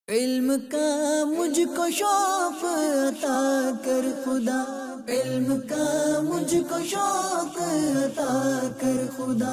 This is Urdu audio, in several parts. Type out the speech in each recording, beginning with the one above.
علم کا مجھ کو شوق عطا کر خدا، علم کا مجھ کو شوق عطا کر خدا،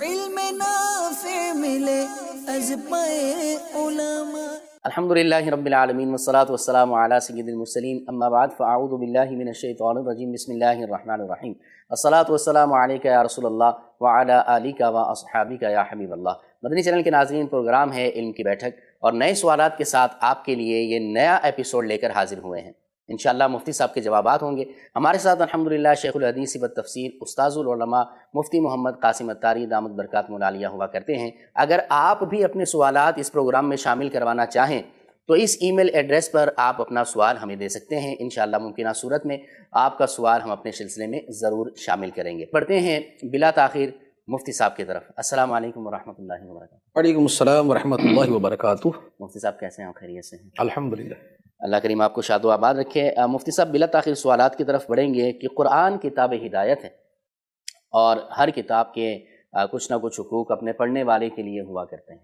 علم نافع ملے از پے علماء۔ الحمدللہ رب العالمین والصلاة والسلام علی سید المرسلین، اما بعد فاعوذ باللہ من الشیطان الرجیم، بسم اللہ الرحمن الرحیم، الصلاة والسلام علیک یا رسول اللہ وعلی آلک و اصحابک یا حبیب اللہ۔ مدنی چینل کے ناظرین، پروگرام ہے علم کی بیٹھک، اور نئے سوالات کے ساتھ آپ کے لیے یہ نیا ایپیسوڈ لے کر حاضر ہوئے ہیں۔ انشاءاللہ مفتی صاحب کے جوابات ہوں گے۔ ہمارے ساتھ الحمدللہ شیخ الحدیث والتفسیر استاذ العلماء مفتی محمد قاسم اتاری دامت برکاتہ العالیہ ہوا کرتے ہیں۔ اگر آپ بھی اپنے سوالات اس پروگرام میں شامل کروانا چاہیں تو اس ای میل ایڈریس پر آپ اپنا سوال ہمیں دے سکتے ہیں۔ انشاءاللہ ممکنہ صورت میں آپ کا سوال ہم اپنے سلسلے میں ضرور شامل کریں گے۔ پڑھتے ہیں بلا تاخیر مفتی صاحب کی طرف۔ السلام علیکم ورحمۃ اللہ وبرکاتہ۔ وعلیکم السلام ورحمۃ اللہ وبرکاتہ۔ مفتی صاحب کیسے ہیں؟ خیریت سے ہیں؟ الحمدللہ۔ اللہ کریم آپ کو شاد و آباد رکھے۔ مفتی صاحب بلا تاخیر سوالات کی طرف بڑھیں گے کہ قرآن کتاب ہدایت ہے، اور ہر کتاب کے کچھ نہ کچھ حقوق اپنے پڑھنے والے کے لیے ہوا کرتے ہیں،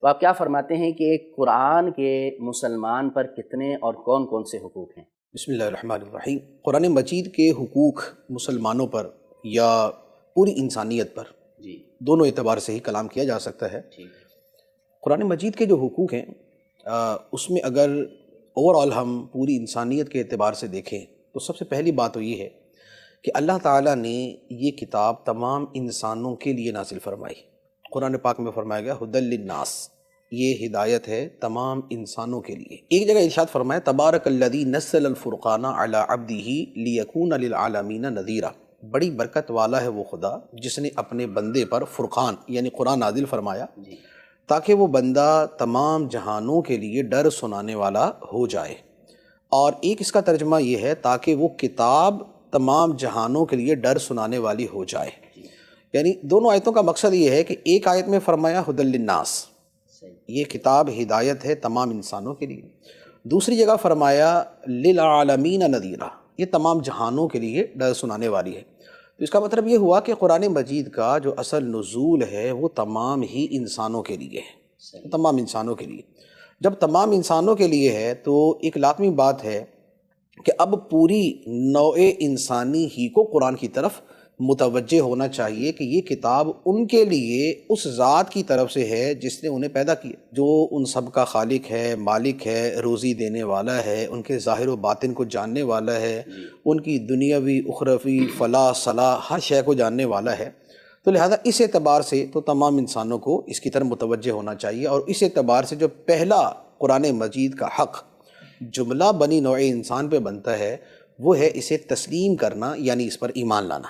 تو آپ کیا فرماتے ہیں کہ قرآن کے مسلمان پر کتنے اور کون کون سے حقوق ہیں؟ بسم اللہ الرحمن الرحیم۔ قرآن مجید کے حقوق مسلمانوں پر یا پوری انسانیت پر جی دونوں اعتبار سے ہی کلام کیا جا سکتا ہے۔ قرآن مجید کے جو حقوق ہیں اس میں اگر اوور آل ہم پوری انسانیت کے اعتبار سے دیکھیں تو سب سے پہلی بات تو یہ ہے کہ اللہ تعالیٰ نے یہ کتاب تمام انسانوں کے لیے نازل فرمائی۔ قرآن پاک میں فرمایا گیا ھدی للناس، یہ ہدایت ہے تمام انسانوں کے لیے۔ ایک جگہ ارشاد فرمایا تبارک الذی نزل الفرقان علی عبدہ لیکون للعالمین نذیرا، بڑی برکت والا ہے وہ خدا جس نے اپنے بندے پر فرقان یعنی قرآن نازل فرمایا تاکہ وہ بندہ تمام جہانوں کے لیے ڈر سنانے والا ہو جائے، اور ایک اس کا ترجمہ یہ ہے تاکہ وہ کتاب تمام جہانوں کے لیے ڈر سنانے والی ہو جائے۔ یعنی دونوں آیتوں کا مقصد یہ ہے کہ ایک آیت میں فرمایا ھدی للناس، یہ کتاب ہدایت ہے تمام انسانوں کے لیے، دوسری جگہ فرمایا للعالمین نذیرا، یہ تمام جہانوں کے لیے ڈر سنانے والی ہے۔ تو اس کا مطلب یہ ہوا کہ قرآن مجید کا جو اصل نزول ہے وہ تمام ہی انسانوں کے لیے ہے، تمام انسانوں کے لیے۔ جب تمام انسانوں کے لیے ہے تو ایک لازمی بات ہے کہ اب پوری نوع انسانی ہی کو قرآن کی طرف متوجہ ہونا چاہیے کہ یہ کتاب ان کے لیے اس ذات کی طرف سے ہے جس نے انہیں پیدا کیا، جو ان سب کا خالق ہے، مالک ہے، روزی دینے والا ہے، ان کے ظاہر و باطن کو جاننے والا ہے، ان کی دنیاوی اخروی فلاح صلاح ہر شے کو جاننے والا ہے۔ تو لہذا اس اعتبار سے تو تمام انسانوں کو اس کی طرف متوجہ ہونا چاہیے، اور اس اعتبار سے جو پہلا قرآن مجید کا حق جملہ بنی نوع انسان پہ بنتا ہے وہ ہے اسے تسلیم کرنا، یعنی اس پر ایمان لانا،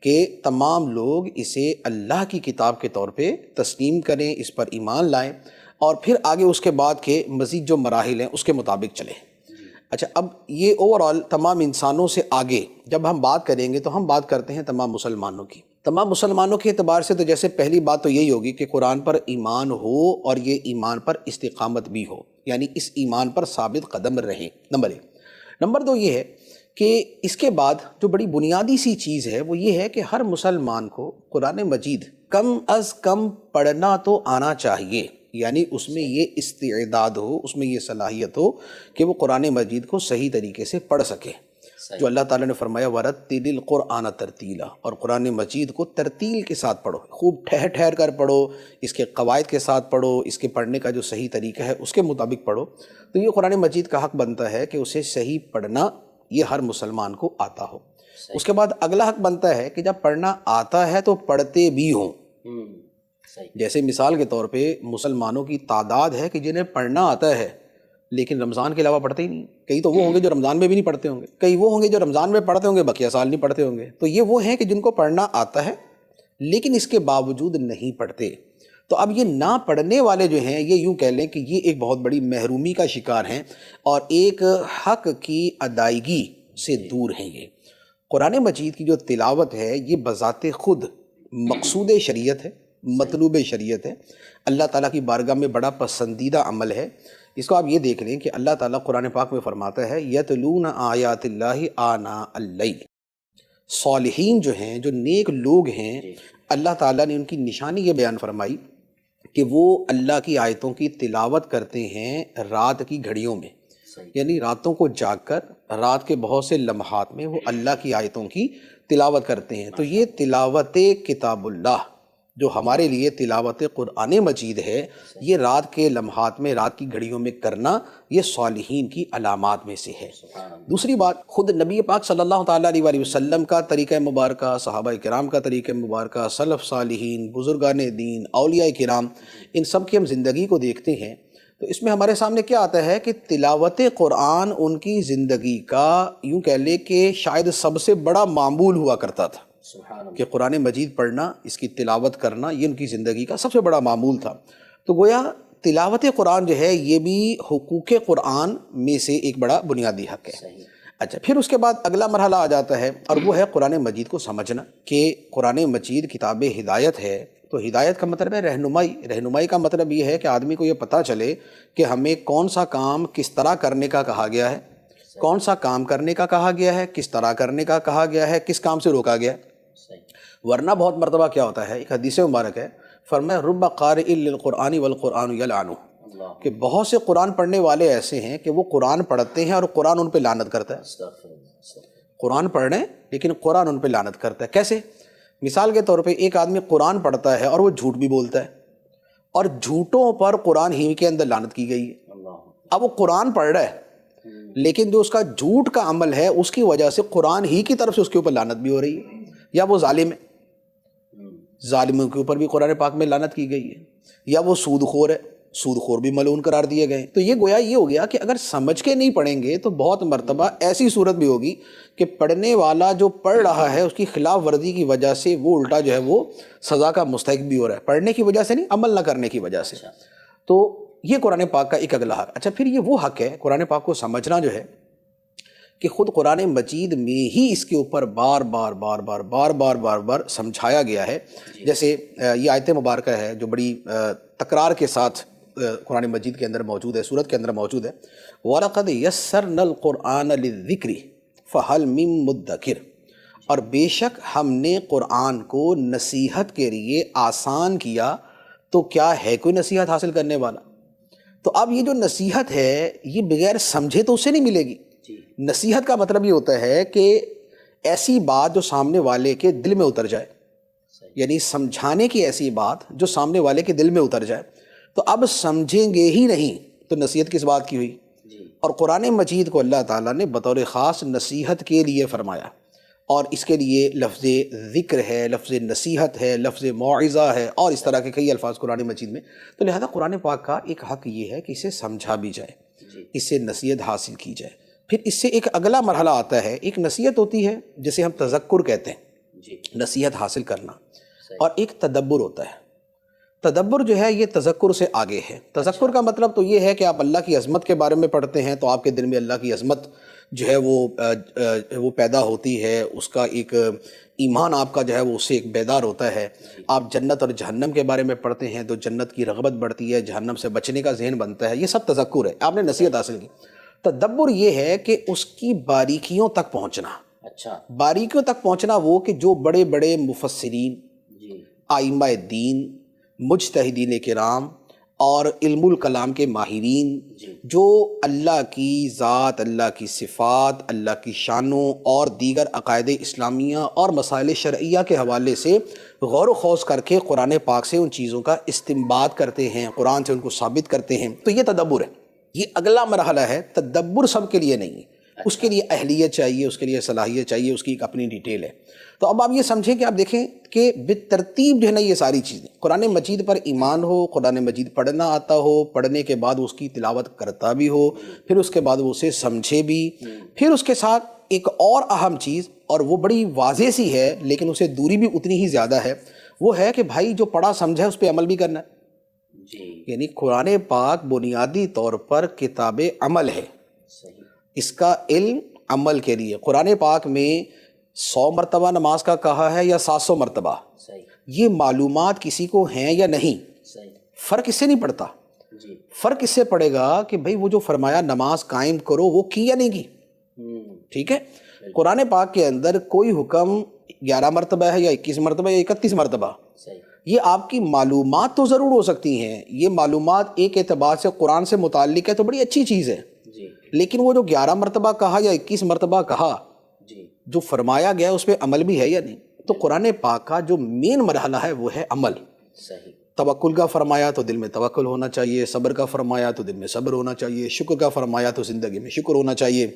کہ تمام لوگ اسے اللہ کی کتاب کے طور پہ تسلیم کریں، اس پر ایمان لائیں، اور پھر آگے اس کے بعد کے مزید جو مراحل ہیں اس کے مطابق چلیں۔ اچھا، اب یہ اوورال تمام انسانوں سے آگے جب ہم بات کریں گے تو ہم بات کرتے ہیں تمام مسلمانوں کی۔ تمام مسلمانوں کے اعتبار سے تو جیسے پہلی بات تو یہی ہوگی کہ قرآن پر ایمان ہو، اور یہ ایمان پر استقامت بھی ہو، یعنی اس ایمان پر ثابت قدم رہیں، نمبر ایک۔ نمبر دو یہ ہے کہ اس کے بعد جو بڑی بنیادی سی چیز ہے وہ یہ ہے کہ ہر مسلمان کو قرآن مجید کم از کم پڑھنا تو آنا چاہیے، یعنی اس میں یہ استعداد ہو، اس میں یہ صلاحیت ہو کہ وہ قرآن مجید کو صحیح طریقے سے پڑھ سکے۔ جو اللہ تعالیٰ نے فرمایا وَرَتِّلِ الْقُرْآنَ تَرْتِیلًا، اور قرآن مجید کو ترتیل کے ساتھ پڑھو، خوب ٹھہر ٹھہر کر پڑھو، اس کے قواعد کے ساتھ پڑھو، اس کے پڑھنے کا جو صحیح طریقہ ہے اس کے مطابق پڑھو۔ تو یہ قرآن مجید کا حق بنتا ہے کہ اسے صحیح پڑھنا یہ ہر مسلمان کو آتا ہو۔ اس کے بعد اگلا حق بنتا ہے کہ جب پڑھنا آتا ہے تو پڑھتے بھی ہوں۔ جیسے مثال کے طور پہ مسلمانوں کی تعداد ہے کہ جنہیں پڑھنا آتا ہے لیکن رمضان کے علاوہ پڑھتے ہی نہیں۔ کئی تو وہ ہوں گے جو رمضان میں بھی نہیں پڑھتے ہوں گے، کئی وہ ہوں گے جو رمضان میں پڑھتے ہوں گے بقیہ سال نہیں پڑھتے ہوں گے۔ تو یہ وہ ہیں کہ جن کو پڑھنا آتا ہے لیکن اس کے باوجود نہیں پڑھتے۔ تو اب یہ نہ پڑھنے والے جو ہیں یہ یوں کہہ لیں کہ یہ ایک بہت بڑی محرومی کا شکار ہیں، اور ایک حق کی ادائیگی سے دور ہیں۔ یہ قرآن مجید کی جو تلاوت ہے یہ بذات خود مقصود شریعت ہے، مطلوب شریعت ہے، اللہ تعالیٰ کی بارگاہ میں بڑا پسندیدہ عمل ہے۔ اس کو آپ یہ دیکھ لیں کہ اللہ تعالیٰ قرآن پاک میں فرماتا ہے یتلون آیات اللہ آناء اللیل، صالحین جو ہیں، جو نیک لوگ ہیں، اللہ تعالیٰ نے ان کی نشانی یہ بیان فرمائی کہ وہ اللہ کی آیتوں کی تلاوت کرتے ہیں رات کی گھڑیوں میں، یعنی راتوں کو جاگ کر رات کے بہت سے لمحات میں وہ اللہ کی آیتوں کی تلاوت کرتے ہیں۔ تو یہ تلاوت کتاب اللہ جو ہمارے لیے تلاوت قرآن مجید ہے، یہ رات کے لمحات میں، رات کی گھڑیوں میں کرنا، یہ صالحین کی علامات میں سے ہے۔ دوسری بات، خود نبی پاک صلی اللہ تعالیٰ علیہ وآلہ وسلم کا طریقہ مبارکہ، صحابہ کرام کا طریقہ مبارکہ، سلف صالحین، بزرگان دین، اولیاء کرام، ان سب کی ہم زندگی کو دیکھتے ہیں تو اس میں ہمارے سامنے کیا آتا ہے کہ تلاوت قرآن ان کی زندگی کا یوں کہہ لے کہ شاید سب سے بڑا معمول ہوا کرتا تھا، کہ قرآن مجید پڑھنا، اس کی تلاوت کرنا، یہ ان کی زندگی کا سب سے بڑا معمول تھا۔ تو گویا تلاوت قرآن جو ہے یہ بھی حقوق قرآن میں سے ایک بڑا بنیادی حق ہے۔ اچھا، پھر اس کے بعد اگلا مرحلہ آ جاتا ہے اور وہ ہے قرآن مجید کو سمجھنا، کہ قرآن مجید کتاب ہدایت ہے۔ تو ہدایت کا مطلب ہے رہنمائی۔ رہنمائی کا مطلب یہ ہے کہ آدمی کو یہ پتہ چلے کہ ہمیں کون سا کام کس طرح کرنے کا کہا گیا ہے، کون سا کام کرنے کا کہا گیا ہے، کس طرح کرنے کا کہا گیا ہے، کس کام سے روکا گیا ہے۔ ورنہ بہت مرتبہ کیا ہوتا ہے، ایک حدیث مبارک ہے، فرمایا رب قارئ للقرآن والقرآن یلعنہ، کہ بہت سے قرآن پڑھنے والے ایسے ہیں کہ وہ قرآن پڑھتے ہیں اور قرآن ان پہ لعنت کرتا ہے۔ قرآن پڑھ رہے ہیں لیکن قرآن ان پہ لعنت کرتا ہے۔ کیسے؟ مثال کے طور پہ ایک آدمی قرآن پڑھتا ہے اور وہ جھوٹ بھی بولتا ہے، اور جھوٹوں پر قرآن ہی کے اندر لعنت کی گئی ہے۔ اب وہ قرآن پڑھ رہا ہے لیکن جو اس کا جھوٹ کا عمل ہے اس کی وجہ سے قرآن ہی کی طرف سے اس کے اوپر لعنت بھی ہو رہی ہے، یا وہ ظالم ہے، ظالموں کے اوپر بھی قرآن پاک میں لعنت کی گئی ہے، یا وہ سود خور ہے، سود خور بھی ملعون قرار دیے گئے۔ تو یہ گویا یہ ہو گیا کہ اگر سمجھ کے نہیں پڑھیں گے تو بہت مرتبہ ایسی صورت بھی ہوگی کہ پڑھنے والا جو پڑھ رہا ہے اس کی خلاف ورزی کی وجہ سے وہ الٹا جو ہے وہ سزا کا مستحق بھی ہو رہا ہے، پڑھنے کی وجہ سے نہیں، عمل نہ کرنے کی وجہ سے۔ تو یہ قرآن پاک کا ایک اگلا حق۔ اچھا، پھر یہ وہ حق ہے قرآن پاک کو سمجھنا جو ہے کہ خود قرآن مجید میں ہی اس کے اوپر بار بار سمجھایا گیا ہے۔ جیسے یہ آیت مبارکہ ہے جو بڑی تکرار کے ساتھ قرآن مجید کے اندر موجود ہے، سورت کے اندر موجود ہے، وَلَقَدْ يَسَّرْنَا الْقُرْآنَ لِلذِّكْرِ فَهَلْ مِن مُدَّكِرٍ، اور بے شک ہم نے قرآن کو نصیحت کے لیے آسان کیا، تو کیا ہے کوئی نصیحت حاصل کرنے والا؟ تو اب یہ جو نصیحت ہے یہ بغیر سمجھے تو اسے نہیں ملے گی۔ نصیحت کا مطلب یہ ہوتا ہے کہ ایسی بات جو سامنے والے کے دل میں اتر جائے، یعنی سمجھانے کی ایسی بات جو سامنے والے کے دل میں اتر جائے۔ تو اب سمجھیں گے ہی نہیں تو نصیحت کس بات کی ہوئی؟ اور قرآن مجید کو اللہ تعالیٰ نے بطور خاص نصیحت کے لیے فرمایا، اور اس کے لیے لفظ ذکر ہے، لفظ نصیحت ہے، لفظ موعظہ ہے، اور اس طرح کے کئی الفاظ قرآن مجید میں۔ تو لہذا قرآن پاک کا ایک حق یہ ہے کہ اسے سمجھا بھی جائے، اس سے نصیحت حاصل کی جائے۔ پھر اس سے ایک اگلا مرحلہ آتا ہے، ایک نصیحت ہوتی ہے جسے ہم تذکر کہتے ہیں، نصیحت حاصل کرنا، اور ایک تدبر ہوتا ہے۔ تدبر جو ہے یہ تذکر سے آگے ہے۔ تذکر کا مطلب تو یہ ہے کہ آپ اللہ کی عظمت کے بارے میں پڑھتے ہیں تو آپ کے دل میں اللہ کی عظمت جو ہے وہ پیدا ہوتی ہے، اس کا ایک ایمان آپ کا جو ہے وہ اس سے ایک بیدار ہوتا ہے۔ آپ جنت اور جہنم کے بارے میں پڑھتے ہیں تو جنت کی رغبت بڑھتی ہے، جہنم سے بچنے کا ذہن بنتا ہے۔ یہ سب تذکر ہے، آپ نے نصیحت حاصل کی۔ تدبر یہ ہے کہ اس کی باریکیوں تک پہنچنا۔ اچھا، باریکیوں تک پہنچنا وہ کہ جو بڑے بڑے مفسرین، آئمہ دین، مجتہدین کرام اور علم الکلام کے ماہرین جو اللہ کی ذات، اللہ کی صفات، اللہ کی شانوں اور دیگر عقائد اسلامیہ اور مسائل شرعیہ کے حوالے سے غور و خوض کر کے قرآن پاک سے ان چیزوں کا استنباط کرتے ہیں، قرآن سے ان کو ثابت کرتے ہیں، تو یہ تدبر ہے۔ یہ اگلا مرحلہ ہے۔ تدبر سب کے لیے نہیں ہے، اس کے لیے اہلیت چاہیے، اس کے لیے صلاحیت چاہیے، اس کی ایک اپنی ڈیٹیل ہے۔ تو اب آپ یہ سمجھیں کہ آپ دیکھیں کہ بالترتیب جو ہے نا یہ ساری چیزیں، قرآن مجید پر ایمان ہو، قرآن مجید پڑھنا آتا ہو، پڑھنے کے بعد اس کی تلاوت کرتا بھی ہو، پھر اس کے بعد وہ اسے سمجھے بھی، پھر اس کے ساتھ ایک اور اہم چیز، اور وہ بڑی واضح سی ہے لیکن اسے دوری بھی اتنی ہی زیادہ ہے، وہ ہے کہ بھائی جو پڑھا سمجھا ہے اس پہ عمل بھی کرنا ہے۔ یعنی قرآن پاک بنیادی طور پر کتاب عمل ہے، اس کا علم عمل کے لیے۔ قرآن پاک میں 100 مرتبہ نماز کا کہا ہے یا 700 مرتبہ، یہ معلومات کسی کو ہیں یا نہیں، فرق اس سے نہیں پڑتا۔ فرق اس سے پڑے گا کہ بھئی وہ جو فرمایا نماز قائم کرو وہ کی یا نہیں کی، ٹھیک ہے۔ قرآن پاک کے اندر کوئی حکم 11 مرتبہ ہے یا 21 مرتبہ یا 31 مرتبہ، یہ آپ کی معلومات تو ضرور ہو سکتی ہیں، یہ معلومات ایک اعتبار سے قرآن سے متعلق ہے تو بڑی اچھی چیز ہے، لیکن وہ جو 11 مرتبہ کہا یا 21 مرتبہ کہا، جو فرمایا گیا اس پہ عمل بھی ہے یا نہیں؟ تو قرآن پاک کا جو مین مرحلہ ہے وہ ہے عمل۔ توکل کا فرمایا تو دل میں توکل ہونا چاہیے، صبر کا فرمایا تو دل میں صبر ہونا چاہیے، شکر کا فرمایا تو زندگی میں شکر ہونا چاہیے،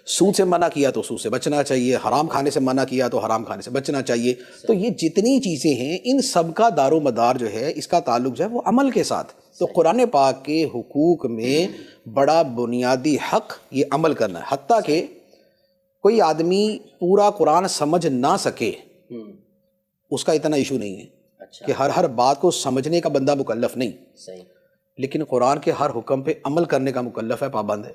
سود سے منع کیا تو سود سے بچنا چاہیے، حرام کھانے سے منع کیا تو حرام کھانے سے بچنا چاہیے۔ تو یہ جتنی چیزیں ہیں ان سب کا دار و مدار جو ہے، اس کا تعلق جو ہے وہ عمل کے ساتھ۔ تو قرآن پاک کے حقوق میں بڑا بنیادی حق یہ عمل کرنا ہے، حتیٰ کہ کوئی آدمی پورا قرآن سمجھ نہ سکے اس کا اتنا ایشو نہیں ہے کہ ہر بات کو سمجھنے کا بندہ مکلف نہیں، لیکن قرآن کے ہر حکم پہ عمل کرنے کا مکلف ہے، پابند ہے۔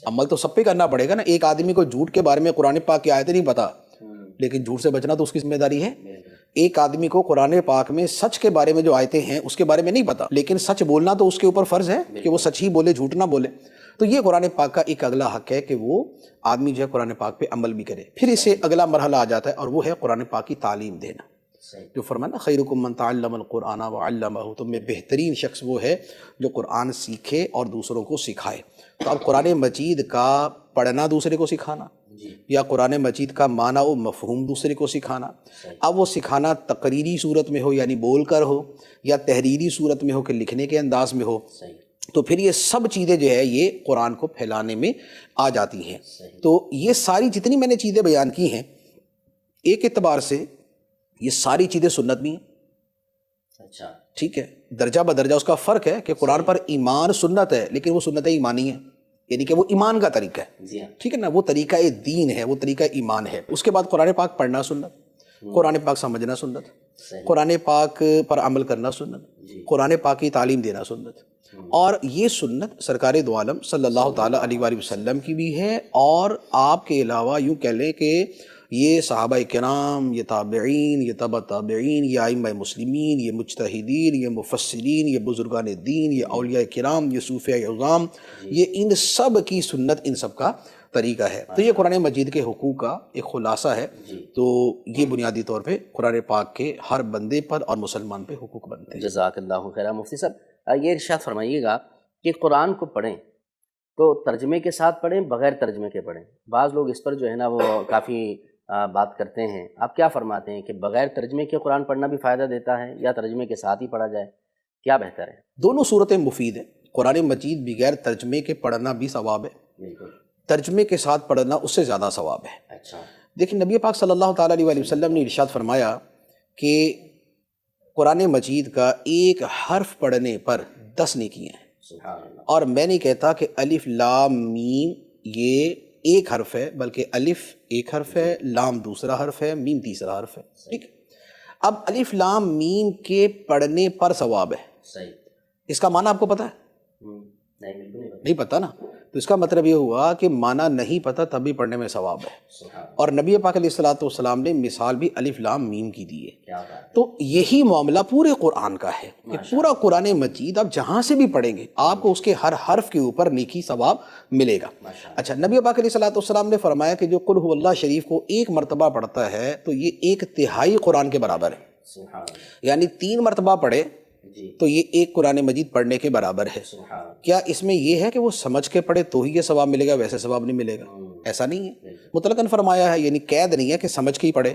عمل تو سب پہ کرنا پڑے گا نا۔ ایک آدمی کو جھوٹ کے بارے میں قرآن پاک کی آیتیں نہیں پتہ، لیکن جھوٹ سے بچنا تو اس کی ذمہ داری ہے۔ ایک آدمی کو قرآن پاک میں سچ کے بارے میں جو آیتیں ہیں اس کے بارے میں نہیں پتہ، لیکن سچ بولنا تو اس کے اوپر فرض ہے کہ وہ سچ ہی بولے، جھوٹ نہ بولے۔ تو یہ قرآن پاک کا ایک اگلا حق ہے کہ وہ آدمی جو ہے قرآن پاک پہ عمل بھی کرے۔ پھر اسے اگلا مرحلہ آ جاتا ہے اور وہ ہے قرآن پاک کی تعلیم دینا، جو فرمانا خیرکم من تعلم القرآن وعلمہ، تم میں بہترین شخص وہ ہے جو قرآن سیکھے اور دوسروں کو سکھائے۔ تو اب قرآن مجید کا پڑھنا دوسرے کو سکھانا یا قرآن مجید کا معنی و مفہوم دوسرے کو سکھانا، اب وہ سکھانا تقریری صورت میں ہو یعنی بول کر ہو، یا تحریری صورت میں ہو کہ لکھنے کے انداز میں ہو، تو پھر یہ سب چیزیں جو ہے یہ قرآن کو پھیلانے میں آ جاتی ہیں۔ تو یہ ساری جتنی میں نے چیزیں بیان کی ہیں، ایک اعتبار سے یہ ساری چیزیں سنت بھی ہیں، ٹھیک ہے، درجہ بدرجہ اس کا فرق ہے کہ قرآن پر ایمان سنت ہے لیکن وہ سنت ایمانی ہے، یعنی کہ وہ ایمان کا طریقہ ہے، ٹھیک ہے نا، وہ طریقہ دین ہے، وہ طریقہ ایمان ہے۔ اس کے بعد قرآن پاک پڑھنا سنت، قرآن پاک سمجھنا سنت، قرآن پاک پر عمل کرنا سنت، قرآن پاک کی تعلیم دینا سنت، اور یہ سنت سرکار دو عالم صلی اللہ تعالیٰ علیہ وآلہ وسلم کی بھی ہے، اور آپ کے علاوہ یوں کہہ لیں کہ یہ صحابہ کرام، یہ تابعین، یہ تبع تابعین، یہ ائمہ مسلمین، یہ مجتہدین، یہ مفسرین، یہ بزرگان دین، یہ اولیاء کرام، یہ صوفیاء عظام، یہ ان سب کی سنت، ان سب کا طریقہ ہے۔ تو یہ قرآن مجید کے حقوق کا ایک خلاصہ ہے۔ تو یہ بنیادی طور پہ قرآن پاک کے ہر بندے پر اور مسلمان پہ حقوق بنتے ہیں۔ جزاک اللہ خیر۔ مفتی صاحب یہ ارشاد فرمائیے گا کہ قرآن کو پڑھیں تو ترجمے کے ساتھ پڑھیں بغیر ترجمے کے پڑھیں؟ بعض لوگ اس پر جو ہے نا وہ کافی بات کرتے ہیں، آپ کیا فرماتے ہیں کہ بغیر ترجمے کے قرآن پڑھنا بھی فائدہ دیتا ہے یا ترجمے کے ساتھ ہی پڑھا جائے، کیا بہتر ہے؟ دونوں صورتیں مفید ہیں۔ قرآن مجید بغیر ترجمے کے پڑھنا بھی ثواب ہے، ترجمے کے ساتھ پڑھنا اس سے زیادہ ثواب ہے۔ دیکھیں نبی پاک صلی اللہ تعالیٰ علیہ وسلم نے ارشاد فرمایا کہ قرآن مجید کا ایک حرف پڑھنے پر 10 نیکیاں ہیں، اور میں نہیں کہتا کہ الف لام میم یہ ایک حرف ہے، بلکہ الف ایک حرف ہے، لام دوسرا حرف ہے، میم تیسرا حرف ہے، ٹھیک۔ اب الف لام میم کے پڑھنے پر ثواب ہے، اس کا معنی آپ کو پتہ ہے؟ نہیں پتہ نا، تو اس کا مطلب یہ ہوا کہ معنی نہیں پتہ تب بھی پڑھنے میں ثواب ہے۔ اور نبی پاک علیہ الصلوۃ والسلام نے مثال بھی الف لام میم کی دی ہے۔ تو یہی معاملہ پورے قرآن کا ہے کہ پورا قرآن مجید آپ جہاں سے بھی پڑھیں گے آپ کو اس کے ہر حرف کے اوپر نیکی ثواب ملے گا۔ اچھا، نبی پاک علیہ الصلوۃ والسلام نے فرمایا کہ جو قل هو اللہ شریف کو ایک مرتبہ پڑھتا ہے تو یہ 1/3 قرآن کے برابر ہے، یعنی 3 مرتبہ پڑھے تو یہ ایک قرآن مجید پڑھنے کے برابر ہے۔ کیا اس میں یہ ہے کہ وہ سمجھ کے پڑھے تو ہی یہ ثواب ملے گا، ویسے ثواب نہیں ملے گا؟ ایسا نہیں ہے، مطلقاً فرمایا ہے، یعنی قید نہیں ہے کہ سمجھ کے ہی پڑھے،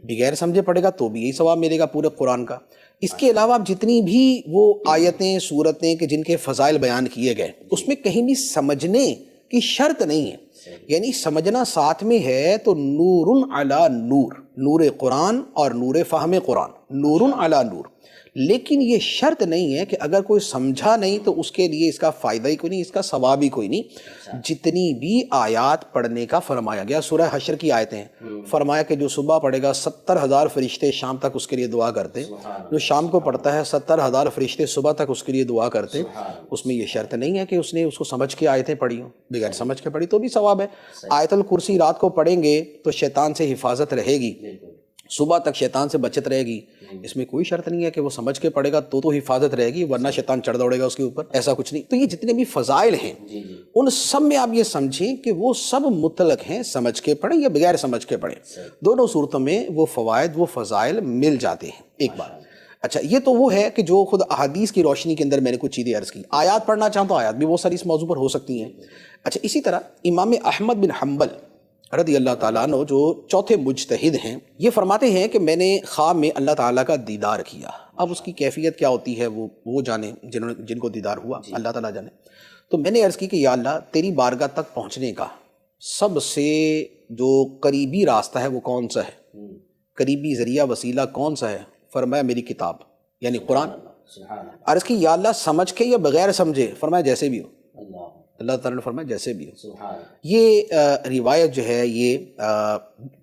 بغیر سمجھے پڑھے گا تو بھی یہی ثواب ملے گا پورے قرآن کا۔ اس کے علاوہ جتنی بھی وہ آیتیں صورتیں کہ جن کے فضائل بیان کیے گئے اس میں کہیں بھی سمجھنے کی شرط نہیں ہے، یعنی سمجھنا ساتھ میں ہے تو نور علی نور، نور قرآن اور نور فہم قرآن، نور علی نور، لیکن یہ شرط نہیں ہے کہ اگر کوئی سمجھا نہیں تو اس کے لیے اس کا فائدہ ہی کوئی نہیں، اس کا ثواب ہی کوئی نہیں۔ جتنی بھی آیات پڑھنے کا فرمایا گیا، سورہ حشر کی آیتیں ہیں، فرمایا کہ جو صبح پڑھے گا 70,000 فرشتے شام تک اس کے لیے دعا کرتے، جو شام کو پڑھتا ہے 70,000 فرشتے صبح تک اس کے لیے دعا کرتے۔ اس میں یہ شرط نہیں ہے کہ اس نے اس کو سمجھ کے آیتیں پڑھی ہوں، بغیر سمجھ کے پڑھی تو بھی ثواب ہے۔ آیت الکرسی رات کو پڑھیں گے تو شیطان سے حفاظت رہے گی، صبح تک شیطان سے بچت رہے گی۔ اس میں کوئی شرط نہیں ہے کہ وہ سمجھ کے پڑھے گا تو حفاظت رہے گی، ورنہ شیطان چڑھ دوڑے گا اس کے اوپر، ایسا کچھ نہیں۔ تو یہ جتنے بھی فضائل ہیں ان سب میں آپ یہ سمجھیں کہ وہ سب مطلق ہیں، سمجھ کے پڑھیں یا بغیر سمجھ کے پڑھیں، دونوں صورتوں میں وہ فوائد وہ فضائل مل جاتے ہیں۔ ایک بات اچھا یہ تو وہ ہے کہ جو خود احادیث کی روشنی کے اندر میں نے کچھ چیزیں عرض کی. آیات پڑھنا چاہوں تو آیات بھی بہت ساری اس موضوع پر ہو سکتی ہیں. اچھا اسی طرح امام احمد بن حنبل رضی اللہ تعالیٰ عنہ جو چوتھے مجتہد ہیں، یہ فرماتے ہیں کہ میں نے خواب میں اللہ تعالیٰ کا دیدار کیا. اب اس کی کیفیت کیا ہوتی ہے وہ جانے جن کو دیدار ہوا، اللہ تعالیٰ جانے. تو میں نے عرض کی کہ یا اللہ تیری بارگاہ تک پہنچنے کا سب سے جو قریبی راستہ ہے وہ کون سا ہے، قریبی ذریعہ وسیلہ کون سا ہے؟ فرمایا میری کتاب یعنی قرآن. عرض کی یا اللہ سمجھ کے یا بغیر سمجھے؟ فرمایا جیسے بھی ہو. اللہ تعالیٰ نے فرمایا جیسے بھی ہو. یہ روایت جو ہے یہ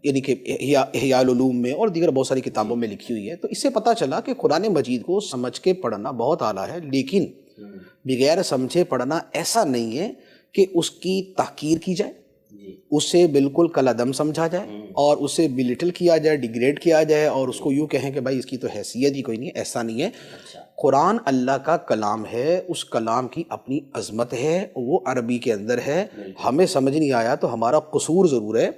یعنی کہ احیاء العلوم میں اور دیگر بہت ساری کتابوں میں لکھی ہوئی ہے. تو اس سے پتہ چلا کہ قرآن مجید کو سمجھ کے پڑھنا بہت اعلیٰ ہے، لیکن بغیر سمجھے پڑھنا ایسا نہیں ہے کہ اس کی تحقیر کی جائے، اسے بالکل کالعدم سمجھا جائے اور اسے بلٹل کیا جائے، ڈیگریڈ کیا جائے اور اس کو یوں کہیں کہ بھائی اس کی تو حیثیت ہی کوئی نہیں. ایسا نہیں ہے. قرآن اللہ کا کلام ہے، اس کلام کی اپنی عظمت ہے، وہ عربی کے اندر ہے. ہمیں سمجھ نہیں آیا تو ہمارا قصور ضرور ہے،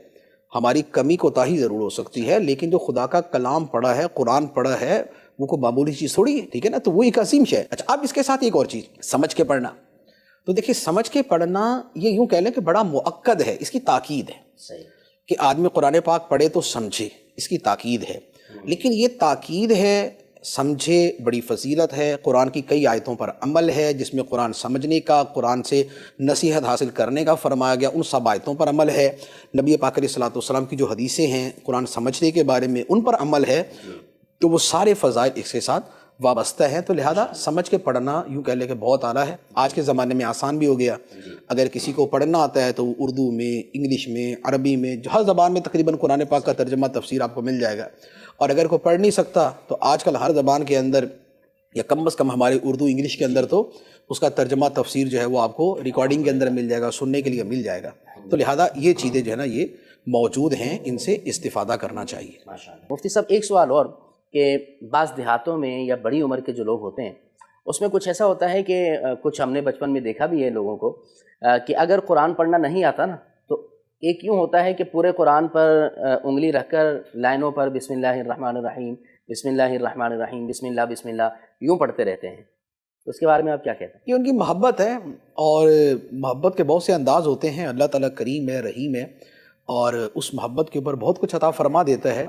ہماری کمی کوتاہی ضرور ہو سکتی ہے، لیکن جو خدا کا کلام پڑھا ہے، قرآن پڑھا ہے، وہ کوئی معمولی چیز تھوڑی ہے. ٹھیک ہے نا؟ تو وہ ایک عظیم شے ہے. اچھا اب اس کے ساتھ ایک اور چیز، سمجھ کے پڑھنا. تو دیکھیے سمجھ کے پڑھنا یہ یوں کہہ لیں کہ بڑا مؤکد ہے، اس کی تاکید ہے کہ آدمی قرآن پاک پڑھے تو سمجھے، اس کی تاکید ہے. لیکن یہ تاکید ہے، سمجھے بڑی فضیلت ہے. قرآن کی کئی آیتوں پر عمل ہے جس میں قرآن سمجھنے کا، قرآن سے نصیحت حاصل کرنے کا فرمایا گیا، ان سب آیتوں پر عمل ہے. نبی پاک علیہ الصلوۃ والسلام کی جو حدیثیں ہیں قرآن سمجھنے کے بارے میں ان پر عمل ہے. تو وہ سارے فضائل اس کے ساتھ وابستہ ہیں. تو لہذا سمجھ کے پڑھنا یوں کہہ لیں کہ بہت اعلیٰ ہے. آج کے زمانے میں آسان بھی ہو گیا. اگر کسی کو پڑھنا آتا ہے تو اردو میں، انگلش میں، عربی میں، ہر زبان میں تقریباً قرآن پاک کا ترجمہ تفسیر آپ کو مل جائے گا. اور اگر کوئی پڑھ نہیں سکتا تو آج کل ہر زبان کے اندر یا کم از کم ہمارے اردو انگلش کے اندر تو اس کا ترجمہ تفسیر جو ہے وہ آپ کو ریکارڈنگ کے اندر مل جائے گا، سننے کے لیے مل جائے گا. تو لہذا یہ چیزیں جو ہے نا یہ موجود ہیں، ان سے استفادہ کرنا چاہیے. مفتی صاحب ایک سوال اور کہ بعض دیہاتوں میں یا بڑی عمر کے جو لوگ ہوتے ہیں اس میں کچھ ایسا ہوتا ہے کہ کچھ ہم نے بچپن میں دیکھا بھی ہے لوگوں کو کہ اگر قرآن پڑھنا نہیں آتا نا تو ایک یوں ہوتا ہے کہ پورے قرآن پر انگلی رکھ کر لائنوں پر بسم اللہ الرحمن الرحیم، بسم اللہ الرحمن الرحیم، بسم اللہ یوں پڑھتے رہتے ہیں. اس کے بارے میں آپ کیا کہتے ہیں؟ یہ ان کی محبت ہے، اور محبت کے بہت سے انداز ہوتے ہیں. اللہ تعالیٰ کریم ہے، رحیم ہے، اور اس محبت کے اوپر بہت کچھ عطا فرما دیتا ہے.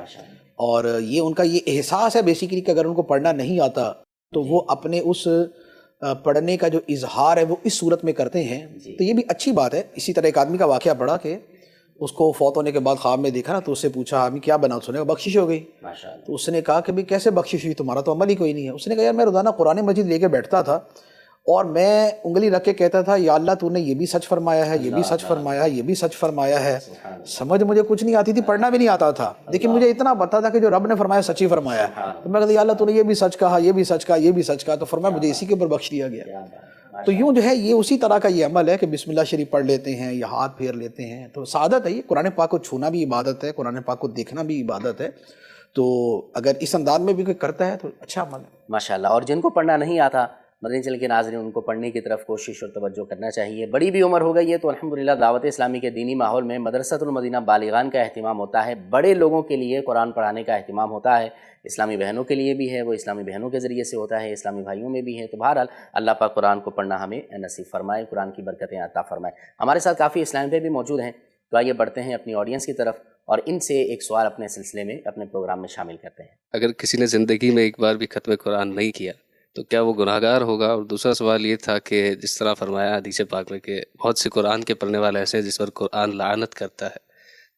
اور یہ ان کا یہ احساس ہے بیسیکلی کہ اگر ان کو پڑھنا نہیں آتا تو وہ اپنے اس پڑھنے کا جو اظہار ہے وہ اس صورت میں کرتے ہیں. تو یہ بھی اچھی بات ہے. اسی طرح ایک آدمی کا واقعہ پڑھا کہ اس کو فوت ہونے کے بعد خواب میں دیکھا نا تو اس سے پوچھا آدمی کیا بنا؟ اس نے بخشش ہو گئی. تو اس نے کہا کہ بھئی کیسے بخشش ہوئی؟ تمہارا تو عمل ہی کوئی نہیں ہے. اس نے کہا یار میں روزانہ قرآن مجید لے کے بیٹھتا تھا اور میں انگلی رکھ کے کہتا تھا یا اللہ تو نے یہ بھی سچ فرمایا ہے، یہ بھی سچ فرمایا ہے، یہ بھی سچ فرمایا ہے. سمجھ مجھے کچھ نہیں آتی تھی، پڑھنا بھی نہیں آتا تھا، لیکن مجھے اتنا پتا تھا کہ جو رب نے فرمایا سچ ہی فرمایا ہے. تو میں کہتا یا اللہ تو نے یہ بھی سچ کہا، یہ بھی سچ کہا، یہ بھی سچ کہا. تو فرمایا مجھے اسی کے اوپر بخش دیا گیا. تو یوں جو ہے یہ اسی طرح کا یہ عمل ہے کہ بسم اللہ شریف پڑھ لیتے ہیں یا ہاتھ پھیر لیتے ہیں. تو سعادت ہے. یہ قرآن پاک کو چھونا بھی عبادت ہے، قرآن پاک کو دیکھنا بھی عبادت ہے. تو اگر اس انداز میں بھی کوئی کرتا ہے تو اچھا عمل ہے ماشاءاللہ. اور جن کو پڑھنا نہیں آتا مدنی چینل کے ناظرین ان کو پڑھنے کی طرف کوشش اور توجہ کرنا چاہیے. بڑی بھی عمر ہو گئی ہے تو الحمدللہ دعوت اسلامی کے دینی ماحول میں مدرسۃ المدینہ بالغان کا اہتمام ہوتا ہے. بڑے لوگوں کے لیے قرآن پڑھانے کا اہتمام ہوتا ہے. اسلامی بہنوں کے لیے بھی ہے، وہ اسلامی بہنوں کے ذریعے سے ہوتا ہے، اسلامی بھائیوں میں بھی ہے. تو بہرحال اللہ پاک قرآن کو پڑھنا ہمیں نصیب فرمائے، قرآن کی برکتیں عطا فرمائے. ہمارے ساتھ کافی اسلام پہ بھی موجود ہیں. تو آئیے بڑھتے ہیں اپنی آڈینس کی طرف اور ان سے ایک سوال اپنے سلسلے میں اپنے پروگرام میں شامل کرتے ہیں. اگر کسی نے زندگی میں ایک بار بھی ختم قرآن نہیں کیا تو کیا وہ گناہ گار ہوگا؟ اور دوسرا سوال یہ تھا کہ جس طرح فرمایا حدیث پاک میں کہ بہت سے قرآن کے پڑھنے والے ایسے ہیں جس پر قرآن لعنت کرتا ہے،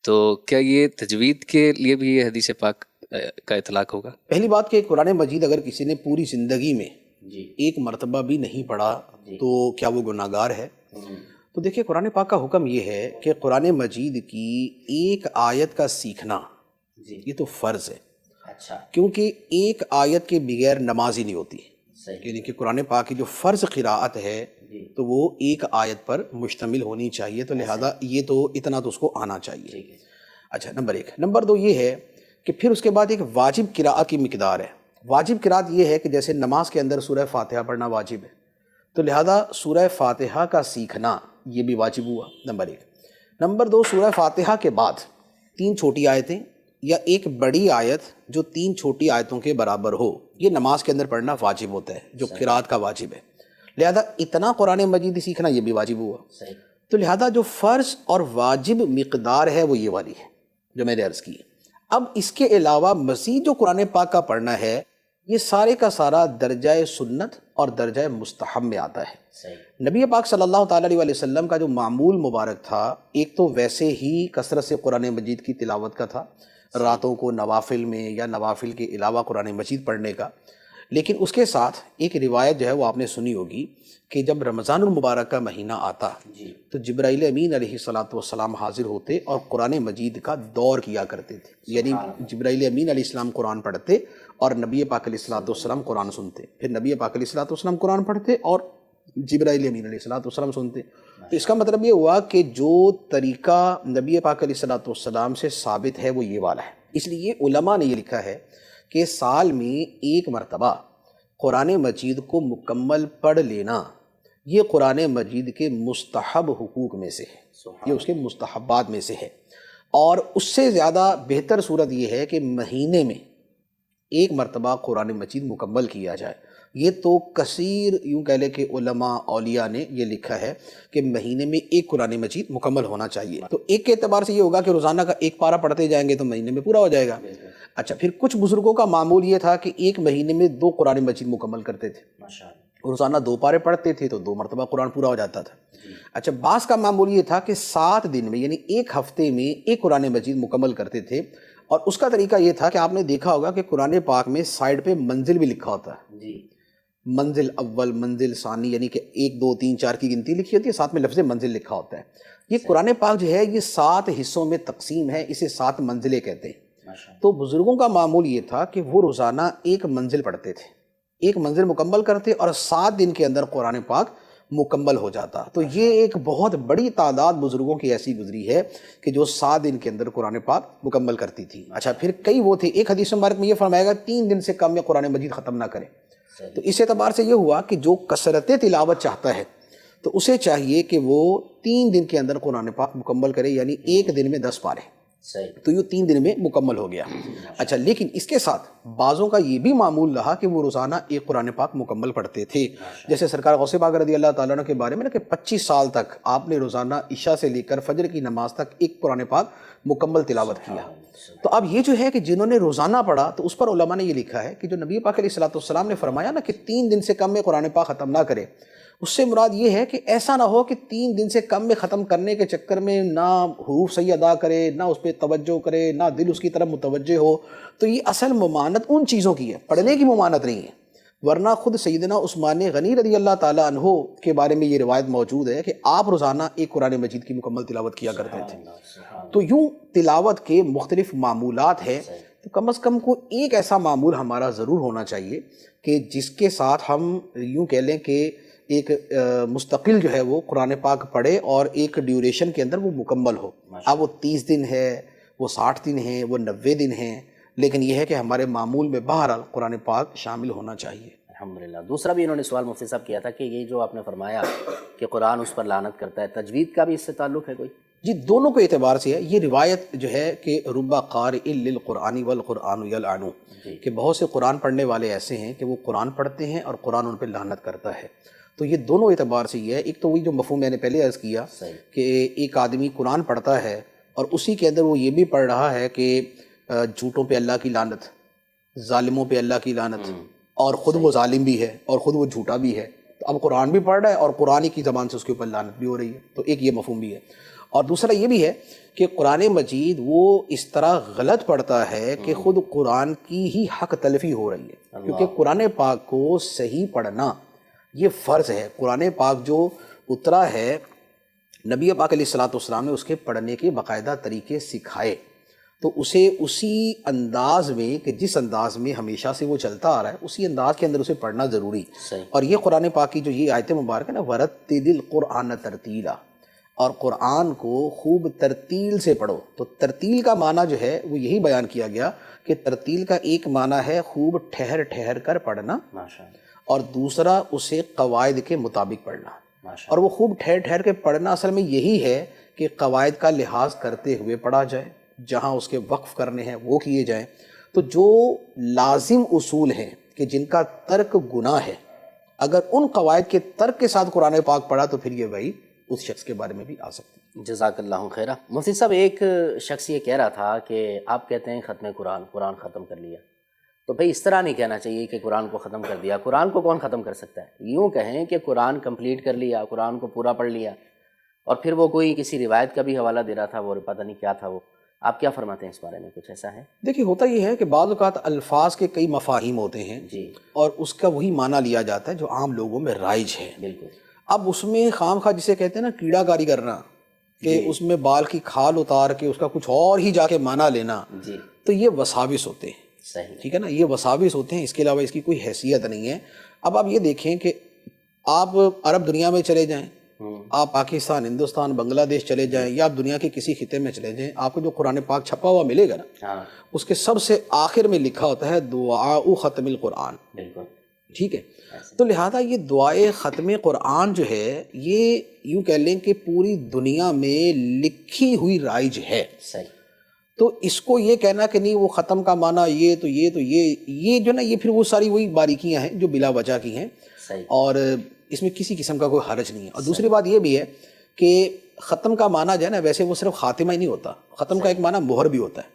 تو کیا یہ تجوید کے لیے بھی یہ حدیث پاک کا اطلاق ہوگا؟ پہلی بات کہ قرآن مجید اگر کسی نے پوری زندگی میں ایک مرتبہ بھی نہیں پڑھا تو کیا وہ گناہ گار ہے؟ تو دیکھیں قرآن پاک کا حکم یہ ہے کہ قرآن مجید کی ایک آیت کا سیکھنا یہ تو فرض ہے. اچھا. کیونکہ ایک آیت کے بغیر نماز ہی نہیں ہوتی. یعنی کہ قرآن پاک کی جو فرض قراءت ہے تو وہ ایک آیت پر مشتمل ہونی چاہیے. تو لہذا یہ تو اتنا تو اس کو آنا چاہیے. اچھا نمبر 1. نمبر 2 یہ ہے کہ پھر اس کے بعد ایک واجب قراءت کی مقدار ہے. واجب قراءت یہ ہے کہ جیسے نماز کے اندر سورہ فاتحہ پڑھنا واجب ہے تو لہذا سورہ فاتحہ کا سیکھنا یہ بھی واجب ہوا. نمبر 1. نمبر 2 سورہ فاتحہ کے بعد 3 چھوٹی آیتیں یا ایک بڑی آیت جو 3 چھوٹی آیتوں کے برابر ہو، یہ نماز کے اندر پڑھنا واجب ہوتا ہے، جو قرات کا واجب ہے۔ لہذا اتنا قرآن مجید سیکھنا یہ بھی واجب ہوا۔ تو لہذا جو فرض اور واجب مقدار ہے وہ یہ والی ہے جو میں نے عرض کی ہے۔ اب اس کے علاوہ مزید جو قرآن پاک کا پڑھنا ہے، یہ سارے کا سارا درجہ سنت اور درجہ مستحب میں آتا ہے۔ نبی پاک صلی اللہ تعالیٰ علیہ وسلم کا جو معمول مبارک تھا، ایک تو ویسے ہی کثرت سے قرآن مجید کی تلاوت کا تھا، راتوں کو نوافل میں یا نوافل کے علاوہ قرآن مجید پڑھنے کا، لیکن اس کے ساتھ ایک روایت جو ہے وہ آپ نے سنی ہوگی کہ جب رمضان المبارک کا مہینہ آتا تو جبرائیل امین علیہ السلام حاضر ہوتے اور قرآن مجید کا دور کیا کرتے تھے، یعنی جبرائیل امین علیہ السلام قرآن پڑھتے اور نبی پاک علیہ السلام قرآن سنتے، پھر نبی پاک علیہ السلام قرآن پڑھتے اور جبرائیل امین علیہ السلام سنتے۔ تو اس کا مطلب یہ ہوا کہ جو طریقہ نبی پاک علیہ السلام سے ثابت ہے وہ یہ والا ہے۔ اس لیے علماء نے یہ لکھا ہے کہ سال میں ایک مرتبہ قرآن مجید کو مکمل پڑھ لینا یہ قرآن مجید کے مستحب حقوق میں سے ہے، یہ اس کے مستحبات میں سے ہے۔ اور اس سے زیادہ بہتر صورت یہ ہے کہ مہینے میں ایک مرتبہ قرآن مجید مکمل کیا جائے۔ یہ تو کثیر یوں کہہ لے کہ علماء اولیاء نے یہ لکھا ہے کہ مہینے میں ایک قرآن مجید مکمل ہونا چاہیے۔ تو ایک کے اعتبار سے یہ ہوگا کہ روزانہ کا ایک پارہ پڑھتے جائیں گے تو مہینے میں پورا ہو جائے گا۔ اچھا، پھر کچھ بزرگوں کا معمول یہ تھا کہ ایک مہینے میں 2 قرآن مجید مکمل کرتے تھے، روزانہ 2 پارے پڑھتے تھے تو 2 مرتبہ قرآن پورا ہو جاتا تھا۔ اچھا، بعض کا معمول یہ تھا کہ 7 دن میں یعنی ایک ہفتے میں ایک قرآن مجید مکمل کرتے تھے، اور اس کا طریقہ یہ تھا کہ آپ نے دیکھا ہوگا کہ قرآن پاک میں سائڈ پہ منزل بھی لکھا ہوتا ہے، منزل اول، منزل ثانی، یعنی کہ 1 2 3 4 کی گنتی لکھی ہوتی ہے، ساتھ میں لفظ منزل لکھا ہوتا ہے۔ یہ قرآن پاک جو ہے یہ 7 حصوں میں تقسیم ہے، اسے 7 منزلیں کہتے ہیں۔ تو بزرگوں کا معمول یہ تھا کہ وہ روزانہ ایک منزل پڑھتے تھے، ایک منزل مکمل کرتے اور 7 دن کے اندر قرآن پاک مکمل ہو جاتا۔ تو یہ ایک بہت بڑی تعداد بزرگوں کی ایسی گزری ہے کہ جو 7 دن کے اندر قرآن پاک مکمل کرتی تھی۔ اچھا، پھر کئی وہ تھے، ایک حدیث مبارک میں یہ فرمایا گا 3 دن سے کم میں قرآن مجید ختم نہ کرے۔ تو اس اعتبار سے یہ ہوا کہ جو کثرت تلاوت چاہتا ہے تو اسے چاہیے کہ وہ 3 دن کے اندر قرآن پاک مکمل کرے، یعنی ایک دن میں 10 پارے، تو یہ 3 دن میں مکمل ہو گیا۔ اچھا، لیکن اس کے ساتھ بعضوں کا یہ بھی معمول رہا کہ وہ روزانہ ایک قرآن پاک مکمل پڑھتے تھے، جیسے سرکار غوث پاک رضی اللہ تعالیٰ عنہ کے بارے میں کہ 25 سال تک آپ نے روزانہ عشاء سے لے کر فجر کی نماز تک ایک قرآن پاک مکمل تلاوت کیا۔ تو اب یہ جو ہے کہ جنہوں نے روزانہ پڑھا تو اس پر علماء نے یہ لکھا ہے کہ جو نبی پاک علیہ السلام نے فرمایا نا کہ 3 دن سے کم میں قرآن پاک ختم نہ کرے، اس سے مراد یہ ہے کہ ایسا نہ ہو کہ 3 دن سے کم میں ختم کرنے کے چکر میں نہ حروف صحیح ادا کرے، نہ اس پہ توجہ کرے، نہ دل اس کی طرف متوجہ ہو۔ تو یہ اصل ممانت ان چیزوں کی ہے، پڑھنے کی ممانت نہیں ہے۔ ورنہ خود سیدنا عثمان غنی رضی اللہ تعالیٰ عنہ کے بارے میں یہ روایت موجود ہے کہ آپ روزانہ ایک قرآن مجید کی مکمل تلاوت کیا کرتے تھے۔ تو یوں تلاوت کے مختلف معمولات ہیں، تو کم از کم کو ایک ایسا معمول ہمارا ضرور ہونا چاہیے کہ جس کے ساتھ ہم یوں کہہ لیں کہ ایک مستقل جو ہے وہ قرآن پاک پڑھے اور ایک ڈیوریشن کے اندر وہ مکمل ہو۔ اب وہ 30 دن ہے، وہ 60 دن ہیں، وہ 90 دن ہیں، لیکن یہ ہے کہ ہمارے معمول میں بہرحال قرآن پاک شامل ہونا چاہیے۔ الحمدللہ۔ دوسرا بھی انہوں نے سوال مفتی صاحب کیا تھا کہ یہ جو آپ نے فرمایا کہ قرآن اس پر لعنت کرتا ہے، تجوید کا بھی اس سے تعلق ہے کوئی؟ جی، دونوں کے اعتبار سے ہے۔ یہ روایت جو ہے کہ رب قارئ للقرآن والقرآن یلعن، کہ بہت سے قرآن پڑھنے والے ایسے ہیں کہ وہ قرآن پڑھتے ہیں اور قرآن ان پہ لعنت کرتا ہے۔ تو یہ دونوں اعتبار سے یہ ہے۔ ایک تو وہی جو مفہوم میں نے پہلے عرض کیا کہ ایک آدمی قرآن پڑھتا ہے اور اسی کے اندر وہ یہ بھی پڑھ رہا ہے کہ جھوٹوں پہ اللہ کی لعنت، ظالموں پہ اللہ کی لعنت، اور خود وہ ظالم بھی ہے اور خود وہ جھوٹا بھی ہے۔ تو اب قرآن بھی پڑھ رہا ہے اور قرآن کی زبان سے اس کے اوپر لعنت بھی ہو رہی ہے۔ تو ایک یہ مفہوم بھی ہے، اور دوسرا یہ بھی ہے کہ قرآن مجید وہ اس طرح غلط پڑھتا ہے کہ خود قرآن کی ہی حق تلفی ہو رہی ہے، کیونکہ قرآن پاک کو صحیح پڑھنا یہ فرض ہے۔ قرآن پاک جو اترا ہے، نبی پاک علیہ السلام نے اس کے پڑھنے کے باقاعدہ طریقے سکھائے، تو اسے اسی انداز میں کہ جس انداز میں ہمیشہ سے وہ چلتا آ رہا ہے اسی انداز کے اندر اسے پڑھنا ضروری۔ اور یہ قرآن پاک کی جو یہ آیت مبارک ہے نا، وَرَتِّلِ الْقُرْآنَ تَرْتِیلًا، اور قرآن کو خوب ترتیل سے پڑھو۔ تو ترتیل کا معنی جو ہے وہ یہی بیان کیا گیا کہ ترتیل کا ایک معنی ہے خوب ٹھہر ٹھہر کر پڑھنا، اور دوسرا اسے قواعد کے مطابق پڑھنا۔ اور وہ خوب ٹھہر ٹھہر کے پڑھنا اصل میں یہی ہے کہ قواعد کا لحاظ کرتے ہوئے پڑھا جائے، جہاں اس کے وقف کرنے ہیں وہ کیے جائیں. تو جو لازم اصول ہیں کہ جن کا ترک گناہ ہے، اگر ان قواعد کے ترک کے ساتھ قرآن پاک پڑھا تو پھر یہ وہی اس شخص کے بارے میں بھی آ سکتی ہے. جزاک اللہ خیرہ. مفتی صاحب، ایک شخص یہ کہہ رہا تھا کہ آپ کہتے ہیں ختم قرآن ختم کر لیا، تو بھئی اس طرح نہیں کہنا چاہیے کہ قرآن کو ختم کر دیا. قرآن کو کون ختم کر سکتا ہے؟ یوں کہیں کہ قرآن کمپلیٹ کر لیا، قرآن کو پورا پڑھ لیا. اور پھر وہ کوئی کسی روایت کا بھی حوالہ دے رہا تھا، وہ پتہ نہیں کیا تھا وہ. آپ کیا فرماتے ہیں اس بارے میں؟ کچھ ایسا ہے؟ دیکھیے، ہوتا یہ ہے کہ بعض اوقات الفاظ کے کئی مفاہیم ہوتے ہیں جی، اور اس کا وہی معنی لیا جاتا ہے جو عام لوگوں میں رائج ہے. بالکل. اب اس میں خام خواہ جسے کہتے ہیں نا کیڑا کاری کرنا، کہ اس میں بال کی کھال اتار کے اس کا کچھ اور ہی جا کے معنی لینا، جی، تو یہ وساوس ہوتے ہیں. صحیح. ٹھیک ہے نا، یہ وساوس ہوتے ہیں، اس کے علاوہ اس کی کوئی حیثیت نہیں ہے. اب آپ یہ دیکھیں کہ آپ عرب دنیا میں چلے جائیں، آپ پاکستان، ہندوستان، بنگلہ دیش چلے جائیں، یا آپ دنیا کے کسی خطے میں چلے جائیں، آپ کو جو قرآن پاک چھپا ہوا ملے گا نا، اس کے سب سے آخر میں لکھا ہوتا ہے دعاء ختم القرآن. بالکل. ٹھیک ہے. تو لہذا یہ دعائے ختم قرآن جو ہے، یہ یوں کہہ لیں کہ پوری دنیا میں لکھی ہوئی رائج ہے. صحیح. تو اس کو یہ کہنا کہ نہیں وہ ختم کا معنی یہ جو نا، یہ پھر وہ ساری وہی باریکیاں ہیں جو بلا وجہ کی ہیں. صحیح. اور اس میں کسی قسم کا کوئی حرج نہیں ہے. اور دوسری بات یہ بھی ہے کہ ختم کا معنی جو ہے نا، ویسے وہ صرف خاتمہ ہی نہیں ہوتا، ختم کا ایک معنی مہر بھی ہوتا ہے.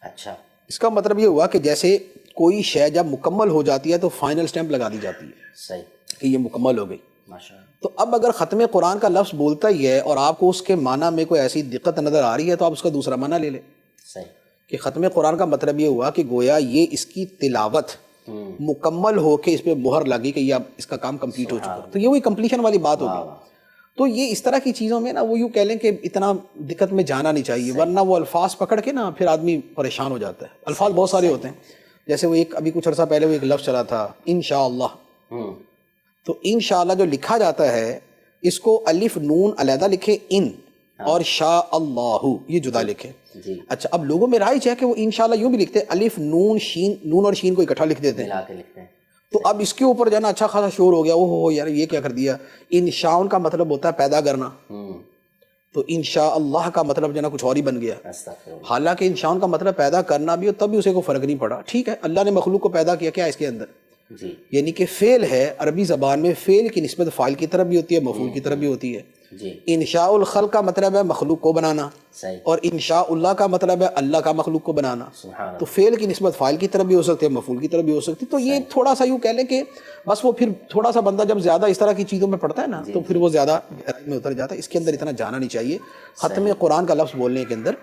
اچھا. اس کا مطلب یہ ہوا کہ جیسے کوئی شے جب مکمل ہو جاتی ہے تو فائنل سٹیمپ لگا دی جاتی ہے. صحیح. کہ یہ مکمل ہو گئی. ماشاءاللہ. تو اب اگر ختم قرآن کا لفظ بولتا ہی ہے اور آپ کو اس کے معنی میں کوئی ایسی دقت نظر آ رہی ہے تو آپ اس کا دوسرا معنی لے لیں. صحیح. کہ ختم قرآن کا مطلب یہ ہوا کہ گویا یہ اس کی تلاوت مکمل ہو کے اس پہ مہر لگی کہ یہ اب اس کا کام کمپلیٹ ہو چکا. تو یہ وہی کمپلیشن والی بات ہوگی. تو یہ اس طرح کی چیزوں میں نا، وہ یوں کہہ لیں کہ اتنا دقت میں جانا نہیں چاہیے، ورنہ وہ الفاظ پکڑ کے نا پھر آدمی پریشان ہو جاتا ہے. الفاظ بہت سارے ہوتے ہیں. جیسے وہ ایک ابھی کچھ عرصہ پہلے وہ ایک لفظ چلا تھا انشاءاللہ. تو انشاءاللہ جو لکھا جاتا ہے، اس کو الف نون علیحدہ لکھے ان، اور شاء اللہ یہ جدا لکھے. اچھا، اب لوگوں میں رائج ہے کہ وہ انشاءاللہ یوں بھی لکھتے ہیں، الف نون شین، نون اور شین کو اکٹھا لکھ دیتے ہیں. تو اب اس کے اوپر جو ہے نا اچھا خاصا شور ہو گیا، اوہ یار یہ کیا کر دیا. انشاء کا مطلب ہوتا ہے پیدا کرنا، تو انشاء اللہ کا مطلب جو ہے نا کچھ اور ہی بن گیا. حالانکہ انشاء کا مطلب پیدا کرنا بھی ہو تب بھی اسے کوئی فرق نہیں پڑا. ٹھیک ہے، اللہ نے مخلوق کو پیدا کیا، کیا اس کے اندر یعنی کہ فعل ہے. عربی زبان میں فعل کی نسبت فاعل کی طرف بھی ہوتی ہے، مفعول کی طرف بھی ہوتی ہے. انشاء الخلق کا مطلب ہے مخلوق کو بنانا، اور انشاء اللہ کا مطلب ہے اللہ کا مخلوق کو بنانا. تو فعل کی نسبت فاعل کی طرف بھی ہو سکتی ہے، مفعول کی طرف بھی ہو سکتی. تو یہ تھوڑا سا یوں کہہ لیں کہ بس وہ پھر تھوڑا سا بندہ جب زیادہ اس طرح کی چیزوں میں پڑتا ہے نا تو پھر وہ زیادہ میں اتر جاتا ہے. اس کے اندر اتنا جانا نہیں چاہیے. ختم قرآن کا لفظ بولنے کے اندر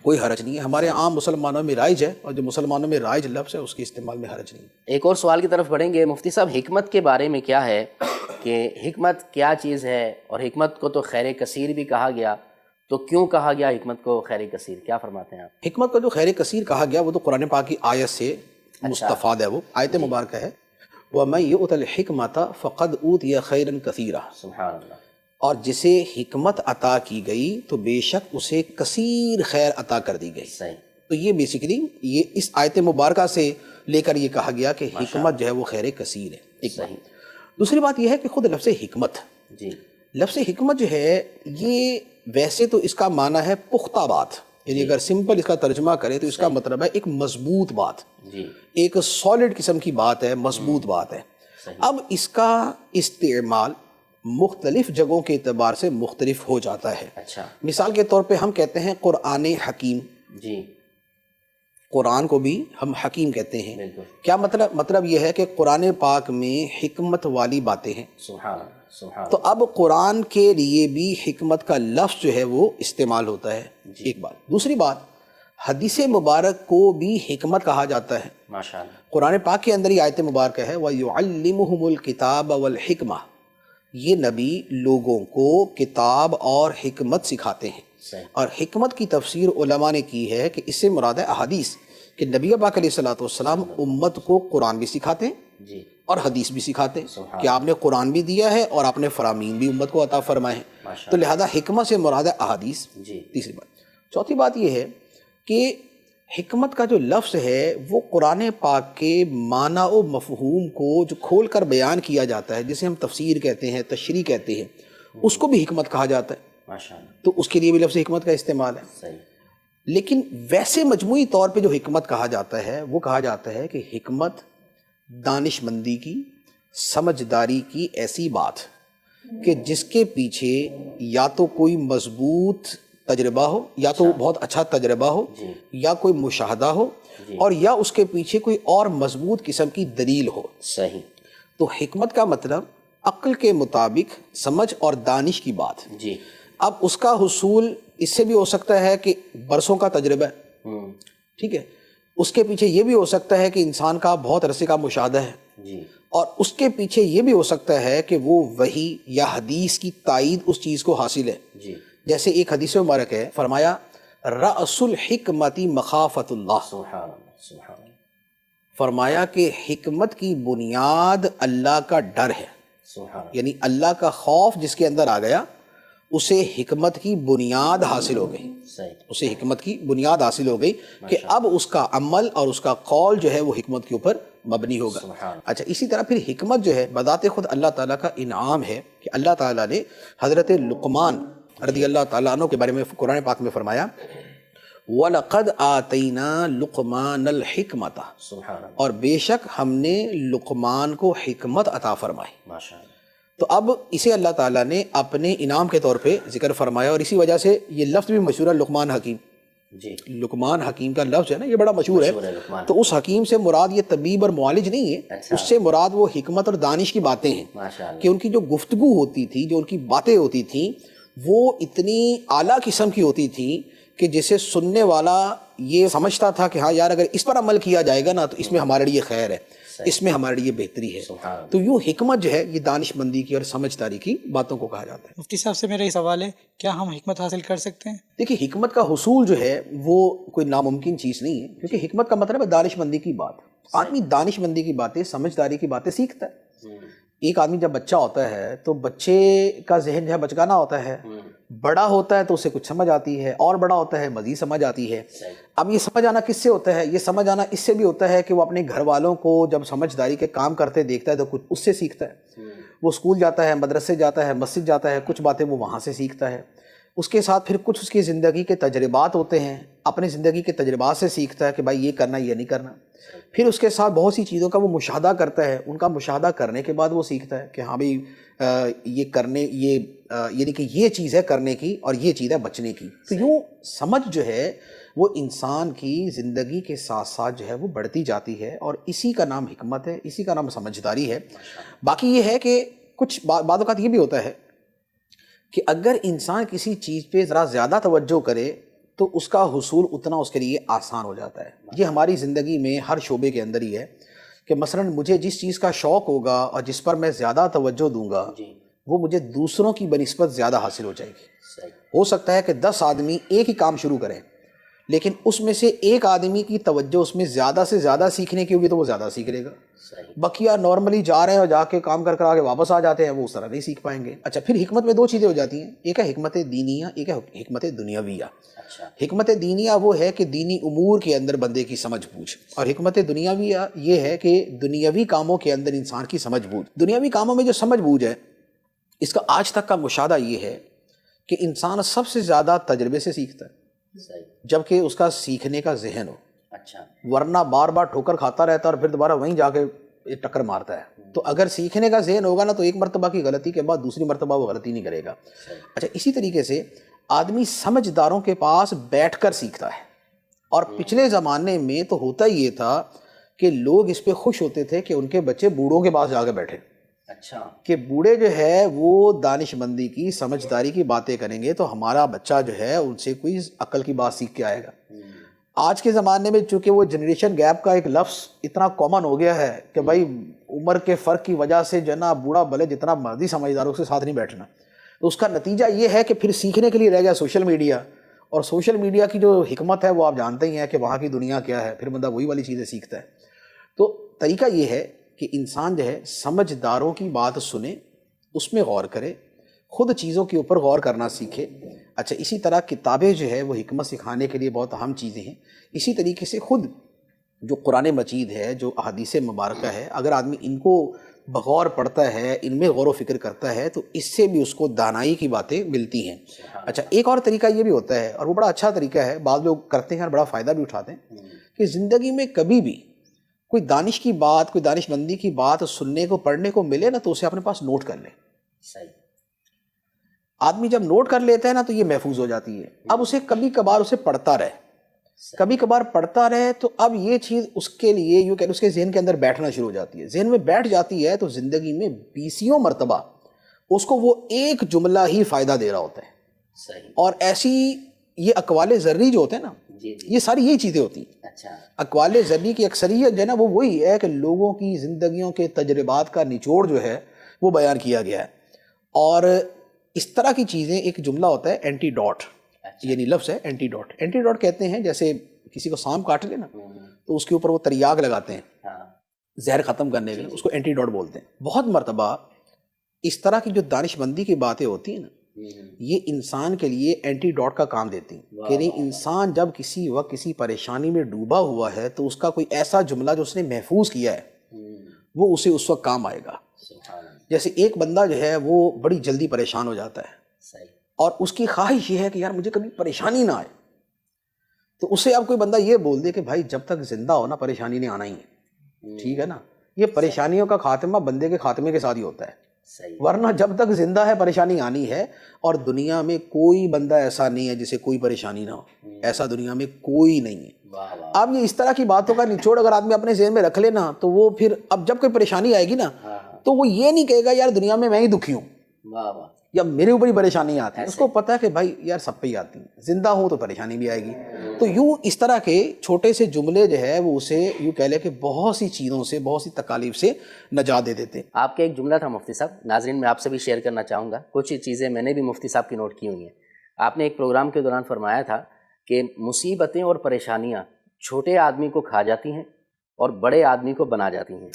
کوئی حرج نہیں ہے. ہمارے عام مسلمانوں میں رائج ہے، اور جو مسلمانوں میں رائج لفظ ہے اس کے استعمال میں حرج نہیں. ایک اور سوال کی طرف بڑھیں گے. مفتی صاحب، حکمت کے بارے میں کیا ہے کہ حکمت کیا چیز ہے؟ اور حکمت کو تو خیر کثیر بھی کہا گیا، تو کیوں کہا گیا حکمت کو خیر کثیر؟ کیا فرماتے ہیں آپ؟ حکمت کو جو خیر کثیر کہا گیا وہ تو قرآن پاک کی آیت سے مستفاد ہے. وہ آیت مبارکہ ہے وَمَن يُؤْتَ الْحِكْمَةَ فَقَدْ أُوتِيَ خَيْرًا كَثِيرًا. سبحان اللہ. اور جسے حکمت عطا کی گئی تو بے شک اسے کثیر خیر عطا کر دی گئی. صحیح. تو یہ بیسیکلی یہ اس آیت مبارکہ سے لے کر یہ کہا گیا کہ حکمت جو ہے وہ خیر کثیر ہے. ایک بات. دوسری بات یہ ہے کہ خود لفظ حکمت، لفظ حکمت جو ہے یہ ویسے تو اس کا معنی ہے پختہ بات، یعنی اگر سمپل اس کا ترجمہ کرے تو اس کا مطلب ہے ایک مضبوط بات، ایک سالڈ قسم کی بات ہے، مضبوط بات ہے. اب اس کا استعمال مختلف جگہوں کے اعتبار سے مختلف ہو جاتا ہے. مثال کے طور پہ ہم کہتے ہیں قرآن حکیم. قرآن کو بھی ہم حکیم کہتے ہیں. کیا مطلب؟ مطلب یہ ہے کہ قرآن پاک میں حکمت والی باتیں ہیں. تو اب قرآن کے لیے بھی حکمت کا لفظ جو ہے وہ استعمال ہوتا ہے. ایک بات. دوسری بات، حدیث مبارک کو بھی حکمت کہا جاتا ہے. قرآن پاک کے اندر ہی آیت مبارکہ ہے وَيُعَلِّمُهُمُ الْكِتَابَ وَالْحِكْمَةَ. یہ نبی لوگوں کو کتاب اور حکمت سکھاتے ہیں. اور حکمت کی تفسیر علماء نے کی ہے کہ اس سے مراد ہے احادیث، کہ نبی پاک علیہ السلام امت کو قرآن بھی سکھاتے ہیں اور حدیث بھی سکھاتے ہیں، کہ آپ نے قرآن بھی دیا ہے اور آپ نے فرامین بھی امت کو عطا فرمائے ہیں. تو لہذا حکمت سے مراد ہے احادیث. تیسری بات. چوتھی بات یہ ہے کہ حکمت کا جو لفظ ہے وہ قرآن پاک کے معنی و مفہوم کو جو کھول کر بیان کیا جاتا ہے، جسے ہم تفسیر کہتے ہیں، تشریح کہتے ہیں، اس کو بھی حکمت کہا جاتا ہے. تو اس کے لیے بھی لفظ حکمت کا استعمال ہے. لیکن ویسے مجموعی طور پہ جو حکمت کہا جاتا ہے وہ کہا جاتا ہے کہ حکمت دانش مندی کی، سمجھداری کی ایسی بات کہ جس کے پیچھے یا تو کوئی مضبوط تجربہ ہو، یا تو بہت اچھا تجربہ ہو، یا کوئی مشاہدہ ہو، اور یا اس کے پیچھے کوئی اور مضبوط قسم کی دلیل ہو۔ صحیح۔ تو حکمت کا مطلب عقل کے مطابق سمجھ اور دانش کی بات۔ جی۔ اب اس کا حصول اس سے بھی ہو سکتا ہے کہ برسوں کا تجربہ ہے، ٹھیک ہے، اس کے پیچھے یہ بھی ہو سکتا ہے کہ انسان کا بہت عرصے کا مشاہدہ ہے، جی، اور اس کے پیچھے یہ بھی ہو سکتا ہے کہ وہ وحی یا حدیث کی تائید اس چیز کو حاصل ہے۔ جی، جیسے ایک حدیث مبارک ہے، فرمایا رأس الحکمت مخافت اللہ، سبحان اللہ، سبحان اللہ، فرمایا کہ حکمت کی بنیاد اللہ کا ڈر ہے، سبحان اللہ، یعنی اللہ کا خوف جس کے اندر آ گیا اسے حکمت کی بنیاد حاصل ہو گئی، صحیح، اسے حکمت کی بنیاد حاصل ہو گئی کہ اب اس کا عمل اور اس کا قول جو ہے وہ حکمت کے اوپر مبنی ہوگا۔ سبحان۔ اچھا، اسی طرح پھر حکمت جو ہے بذات خود اللہ تعالیٰ کا انعام ہے کہ اللہ تعالیٰ نے حضرت لقمان رضی اللہ تعالیٰ عنہ کے بارے میں قرآن پاک میں فرمایا وَلَقَدْ آتَيْنَا لُقْمَانَ الْحِكْمَةَ، سبحان اللہ، اور بے شک ہم نے لقمان کو حکمت عطا فرمائی۔ ماشاء اللہ، تو اب اسے اللہ تعالیٰ نے اپنے انعام کے طور پہ ذکر فرمایا، اور اسی وجہ سے یہ لفظ بھی مشہور ہے لقمان حکیم۔ جی، لقمان حکیم کا لفظ ہے نا، یہ بڑا مشہور ہے۔ لقمان، تو اس حکیم سے مراد یہ طبیب اور معالج نہیں ہے، اچھا، اس سے مراد وہ حکمت اور دانش کی باتیں ہیں ماشاء اللہ، کہ ان کی جو گفتگو ہوتی تھی، جو ان کی باتیں ہوتی تھیں، وہ اتنی اعلیٰ قسم کی ہوتی تھیں کہ جسے سننے والا یہ سمجھتا تھا کہ ہاں یار اگر اس پر عمل کیا جائے گا نا تو اس میں ہمارے لیے خیر ہے، اس میں ہمارے لیے بہتری ہے۔ سبحان اللہ۔ تو یوں حکمت جو ہے یہ دانش مندی کی اور سمجھداری کی باتوں کو کہا جاتا ہے۔ مفتی صاحب سے میرا یہ سوال ہے، کیا ہم حکمت حاصل کر سکتے ہیں؟ دیکھیے، حکمت کا حصول جو ہے وہ کوئی ناممکن چیز نہیں ہے، کیونکہ حکمت کا مطلب ہے دانش مندی کی بات۔ آدمی دانش مندی کی باتیں، سمجھداری کی باتیں سیکھتا ہے۔ ایک آدمی جب بچہ ہوتا ہے تو بچے کا ذہن جو ہے بچگانا ہوتا ہے، بڑا ہوتا ہے تو اسے کچھ سمجھ آتی ہے، اور بڑا ہوتا ہے مزید سمجھ آتی ہے۔ اب یہ سمجھ آنا کس سے ہوتا ہے؟ یہ سمجھ آنا اس سے بھی ہوتا ہے کہ وہ اپنے گھر والوں کو جب سمجھداری کے کام کرتے دیکھتا ہے تو کچھ اس سے سیکھتا ہے۔ وہ اسکول جاتا ہے، مدرسے جاتا ہے، مسجد جاتا ہے، کچھ باتیں وہ وہاں سے سیکھتا ہے۔ اس کے ساتھ پھر کچھ اس کی زندگی کے تجربات ہوتے ہیں، اپنی زندگی کے تجربات سے سیکھتا ہے کہ بھائی یہ کرنا یہ نہیں کرنا۔ پھر اس کے ساتھ بہت سی چیزوں کا وہ مشاہدہ کرتا ہے، ان کا مشاہدہ کرنے کے بعد وہ سیکھتا ہے کہ ہاں بھائی یہ کرنے، یہ یعنی کہ یہ چیز ہے کرنے کی اور یہ چیز ہے بچنے کی۔ تو یوں سمجھ جو ہے وہ انسان کی زندگی کے ساتھ ساتھ جو ہے وہ بڑھتی جاتی ہے، اور اسی کا نام حکمت ہے، اسی کا نام سمجھداری ہے۔ باقی یہ ہے کہ کچھ بعض اوقات یہ بھی ہوتا ہے کہ اگر انسان کسی چیز پہ ذرا زیادہ توجہ کرے تو اس کا حصول اتنا اس کے لیے آسان ہو جاتا ہے۔ یہ ہماری زندگی میں ہر شعبے کے اندر ہی ہے کہ مثلاً مجھے جس چیز کا شوق ہوگا اور جس پر میں زیادہ توجہ دوں گا وہ مجھے دوسروں کی بنسبت زیادہ حاصل ہو جائے گی۔ ہو سکتا ہے کہ 10 آدمی ایک ہی کام شروع کریں، لیکن اس میں سے ایک آدمی کی توجہ اس میں زیادہ سے زیادہ سیکھنے کی ہوگی تو وہ زیادہ سیکھ لے گا۔ بقیہ نارملی جا رہے ہیں اور جا کے کام کر آگے واپس آ جاتے ہیں، وہ اس طرح نہیں سیکھ پائیں گے۔ اچھا، پھر حکمت میں 2 چیزیں ہو جاتی ہیں، ایک ہے حکمت دینیہ، ایک ہے حکمت دنیاویہ۔ حکمت دینیہ وہ ہے کہ دینی امور کے اندر بندے کی سمجھ بوجھ، اور حکمت دنیاویہ یہ ہے کہ دنیاوی کاموں کے اندر انسان کی سمجھ بوجھ۔ دنیاوی کاموں میں جو سمجھ بوجھ ہے اس کا آج تک کا مشاہدہ یہ ہے کہ انسان سب سے زیادہ تجربے سے سیکھتا ہے، جبکہ اس کا سیکھنے کا ذہن ہو، ورنہ بار بار ٹھوکر کھاتا رہتا ہے اور پھر دوبارہ وہیں جا کے ٹکر مارتا ہے۔ تو اگر سیکھنے کا ذہن ہوگا نا تو ایک مرتبہ کی غلطی کے بعد دوسری مرتبہ وہ غلطی نہیں کرے گا۔ اچھا، اسی طریقے سے آدمی سمجھداروں کے پاس بیٹھ کر سیکھتا ہے، اور پچھلے زمانے میں تو ہوتا ہی یہ تھا کہ لوگ اس پہ خوش ہوتے تھے کہ ان کے بچے بوڑھوں کے پاس جا کے بیٹھے، کہ بوڑھے جو ہے وہ دانش مندی کی، سمجھداری کی باتیں کریں گے تو ہمارا بچہ جو ہے ان سے کوئی عقل کی بات سیکھ کے آئے گا۔ آج کے زمانے میں چونکہ وہ جنریشن گیپ کا ایک لفظ اتنا کامن ہو گیا ہے کہ بھائی عمر کے فرق کی وجہ سے جو ہے نا بوڑھا بھلے جتنا مرضی سمجھداروں کے ساتھ نہیں بیٹھنا، تو اس کا نتیجہ یہ ہے کہ پھر سیکھنے کے لیے رہ گیا سوشل میڈیا، اور سوشل میڈیا کی جو حکمت ہے وہ آپ جانتے ہی ہیں کہ وہاں کی دنیا کیا ہے، پھر بندہ وہی والی چیزیں سیکھتا ہے۔ تو طریقہ یہ ہے کہ انسان جو ہے سمجھداروں کی بات سنے، اس میں غور کرے، خود چیزوں کے اوپر غور کرنا سیکھے۔ اچھا، اسی طرح کتابیں جو ہے وہ حکمت سکھانے کے لیے بہت اہم چیزیں ہیں۔ اسی طریقے سے خود جو قرآن مجید ہے، جو احادیث مبارکہ ہے، اگر آدمی ان کو بغور پڑھتا ہے، ان میں غور و فکر کرتا ہے، تو اس سے بھی اس کو دانائی کی باتیں ملتی ہیں۔ اچھا، ایک اور طریقہ یہ بھی ہوتا ہے، اور وہ بڑا اچھا طریقہ ہے، بعض لوگ کرتے ہیں اور بڑا فائدہ بھی اٹھاتے ہیں، کہ زندگی میں کبھی بھی کوئی دانش کی بات، کوئی دانش مندی کی بات سننے کو پڑھنے کو ملے نا، تو اسے اپنے پاس نوٹ کر لے۔ صحیح۔ آدمی جب نوٹ کر لیتا ہے نا تو یہ محفوظ ہو جاتی ہے۔ اب اسے کبھی کبھار اسے پڑھتا رہے، کبھی کبھار پڑھتا رہے، تو اب یہ چیز اس کے لیے یوں کہ اس کے ذہن کے اندر بیٹھنا شروع ہو جاتی ہے، ذہن میں بیٹھ جاتی ہے، تو زندگی میں 20 مرتبہ اس کو وہ ایک جملہ ہی فائدہ دے رہا ہوتا ہے۔ صحیح۔ اور ایسی یہ اقوال ذری جو ہوتے ہیں نا، یہ ساری یہی چیزیں ہوتی ہیں۔ اچھا۔ اقوال ذری کی اکثریت جو ہے نا وہ وہی ہے کہ لوگوں کی زندگیوں کے تجربات کا نچوڑ جو ہے وہ بیان کیا گیا ہے۔ اور اس طرح کی چیزیں، ایک جملہ ہوتا ہے اینٹی ڈاٹ، یعنی لفظ ہے اینٹی ڈاٹ۔ اینٹی ڈاٹ کہتے ہیں جیسے کسی کو سانپ کاٹ لے نا تو اس کے اوپر وہ تریاگ لگاتے ہیں زہر ختم کرنے کے لیے، اس کو اینٹی ڈاٹ بولتے ہیں۔ بہت مرتبہ اس طرح کی جو دانش مندی کی باتیں ہوتی ہیں نا، یہ انسان کے لیے اینٹی ڈاٹ کا کام دیتی ہیں، یعنی انسان جب کسی وقت کسی پریشانی میں ڈوبا ہوا ہے تو اس کا کوئی ایسا جملہ جو اس نے محفوظ کیا ہے وہ اسے اس وقت کام آئے گا۔ جیسے ایک بندہ جو ہے وہ بڑی جلدی پریشان ہو جاتا ہے اور اس کی خواہش یہ ہے کہ یار مجھے کبھی پریشانی نہ آئے، تو اسے اب کوئی بندہ یہ بول دے کہ بھائی جب تک زندہ ہو نا پریشانی نہیں آنا ہی ہے، ٹھیک ہے نا، یہ پریشانیوں کا خاتمہ بندے کے خاتمے کے ساتھ ہی ہوتا ہے، ورنہ جب تک زندہ ہے پریشانی آنی ہے۔ اور دنیا میں کوئی بندہ ایسا نہیں ہے جسے کوئی پریشانی نہ ہو، ایسا دنیا میں کوئی نہیں ہے۔ اب یہ اس طرح کی باتوں کا نچوڑ اگر آدمی اپنے ذہن میں رکھ لے نا، تو وہ پھر اب جب کوئی پریشانی آئے گی نا تو وہ یہ نہیں کہے گا یار دنیا میں ہی دکھی ہوں یا میرے اوپر ہی پریشانی آتی ہے، اس کو پتہ ہے کہ بھائی یار سب پہ ہی آتی ہیں، زندہ ہوں تو پریشانی بھی آئے گی۔ تو یوں اس طرح کے چھوٹے سے جملے جو ہے وہ اسے یوں کہہ لے کہ بہت سی چیزوں سے، بہت سی تکالیف سے نجات دے دیتے ہیں۔ آپ کا ایک جملہ تھا مفتی صاحب، ناظرین میں آپ سے بھی شیئر کرنا چاہوں گا، کچھ چیزیں میں نے بھی مفتی صاحب کی نوٹ کی ہوئی ہیں۔ آپ نے ایک پروگرام کے دوران فرمایا تھا کہ مصیبتیں اور پریشانیاں چھوٹے آدمی کو کھا جاتی ہیں اور بڑے آدمی کو بنا جاتی ہیں۔